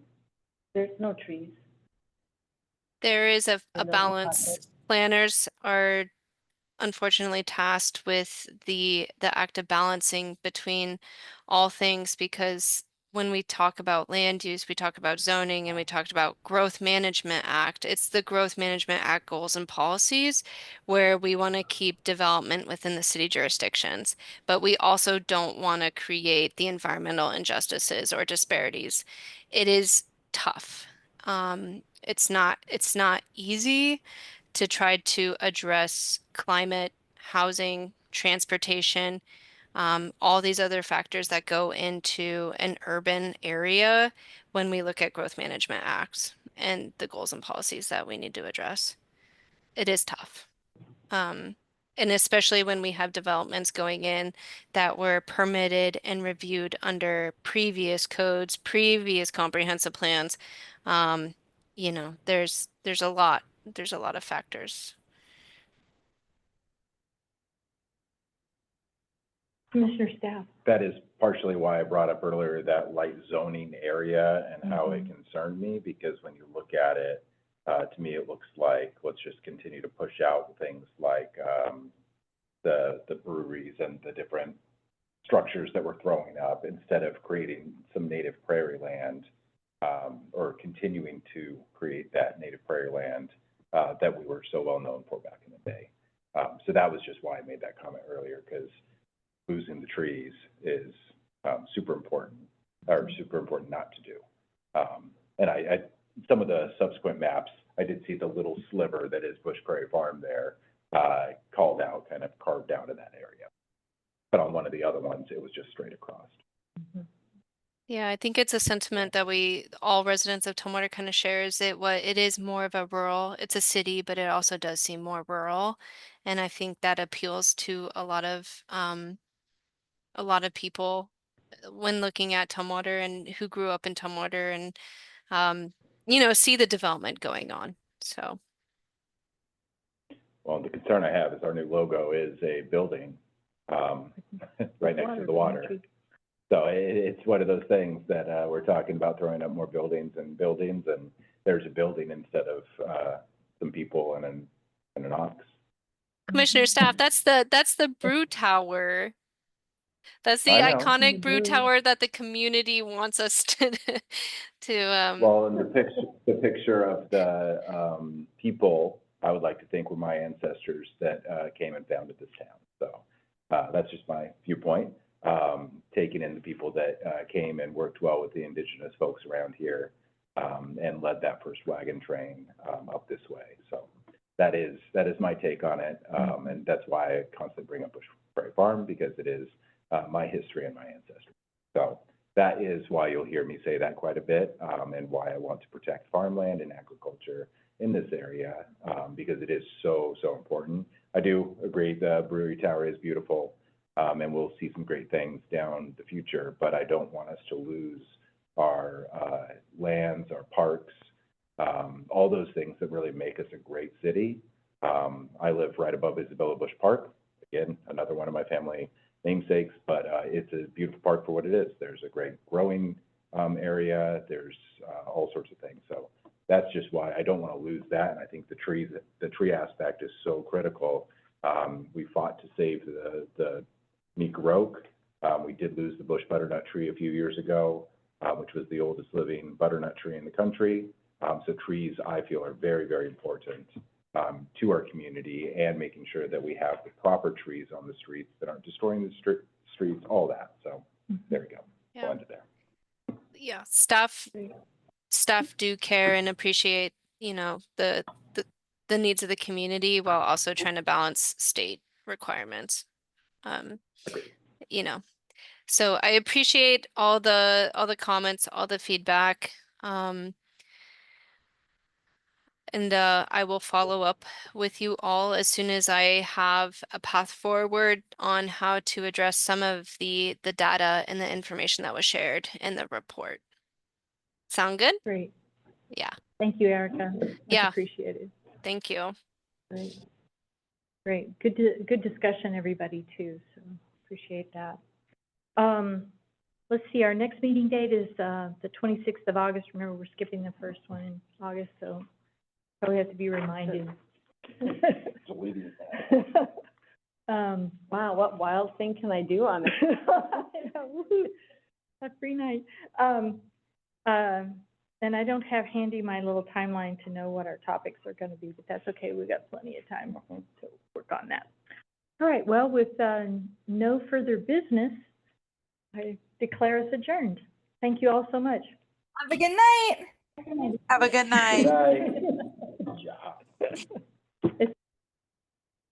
There's no trees. there is a in those balance. apartments. Planners are unfortunately tasked with the act of balancing between all things, because when we talk about land use, we talk about zoning, and we talked about Growth Management Act. It's the Growth Management Act goals and policies where we want to keep development within the city jurisdictions, but we also don't want to create the environmental injustices or disparities. It is tough. It's not easy to try to address climate, housing, transportation, all these other factors that go into an urban area when we look at growth management acts and the goals and policies that we need to address. It is tough. And especially when we have developments going in that were permitted and reviewed under previous codes, previous comprehensive plans. There's a lot of factors. Commissioner Staff. That is partially why I brought up earlier that light zoning area and how it concerned me, because when you look at it, to me, it looks like, let's just continue to push out things like the breweries and the different structures that we're throwing up, instead of creating some native prairie land, or continuing to create that native prairie land that we were so well known for back in the day. So that was just why I made that comment earlier, because losing the trees is super important not to do. And I some of the subsequent maps, I did see the little sliver that is Bush Prairie Farm there, called out, kind of carved out in that area. But on one of the other ones, it was just straight across. Yeah, I think it's a sentiment that all residents of Tumwater kind of shares. It is more of a rural, it's a city, but it also does seem more rural. And I think that appeals to a lot of people when looking at Tumwater and who grew up in Tumwater and, see the development going on. So. Well, the concern I have is our new logo is a building right next to the water. So it's one of those things that, we're talking about throwing up more buildings, and there's a building instead of, some people and an ox. Commissioner Staff, that's the brew tower. That's the I know. iconic brew tower that the community wants us to Well, and the picture of the, people, I would like to think were my ancestors that, came and founded this town. So, that's just my viewpoint, taking in the people that, came and worked well with the indigenous folks around here, and led that first wagon train, up this way. So that is my take on it. And that's why I constantly bring up Bush Prairie Farm, because it is, my history and my ancestry. So that is why you'll hear me say that quite a bit, and why I want to protect farmland and agriculture in this area, because it is so, so important. I do agree the brewery tower is beautiful, and we'll see some great things down the future, but I don't want us to lose our, lands, our parks, all those things that really make us a great city. I live right above Isabella Bush Park, again, another one of my family namesakes, but, it's a beautiful park for what it is. There's a great growing, area, there's, all sorts of things. So that's just why I don't want to lose that. And I think the tree aspect is so critical. We fought to save the Meeker oak. We did lose the bush butternut tree a few years ago, which was the oldest living butternut tree in the country. So trees, I feel, are very, very important, to our community, and making sure that we have the proper trees on the streets that aren't destroying the streets, all that. So there we go. Yeah. I'll end it there. yeah, staff do care and appreciate, the needs of the community while also trying to balance state requirements. So I appreciate all the comments, all the feedback. And I will follow up with you all as soon as I have a path forward on how to address some of the data and the information that was shared in the report. Sound good? Great. Yeah. Thank you, Erica. Much Yeah. appreciated. Thank you. Great. Great. Good discussion, everybody, too. So appreciate that. Let's see, our next meeting date is the 26th of August. Remember, we're skipping the first one in August, so probably have to be reminded. Wow, what wild thing can I do on it? A free night. And I don't have handy my little timeline to know what our topics are going to be, but that's okay. We've got plenty of time to work on that. All right, well, with no further business, I declare us adjourned. Thank you all so much. Have a good night. Have a good night. Good night. Good job.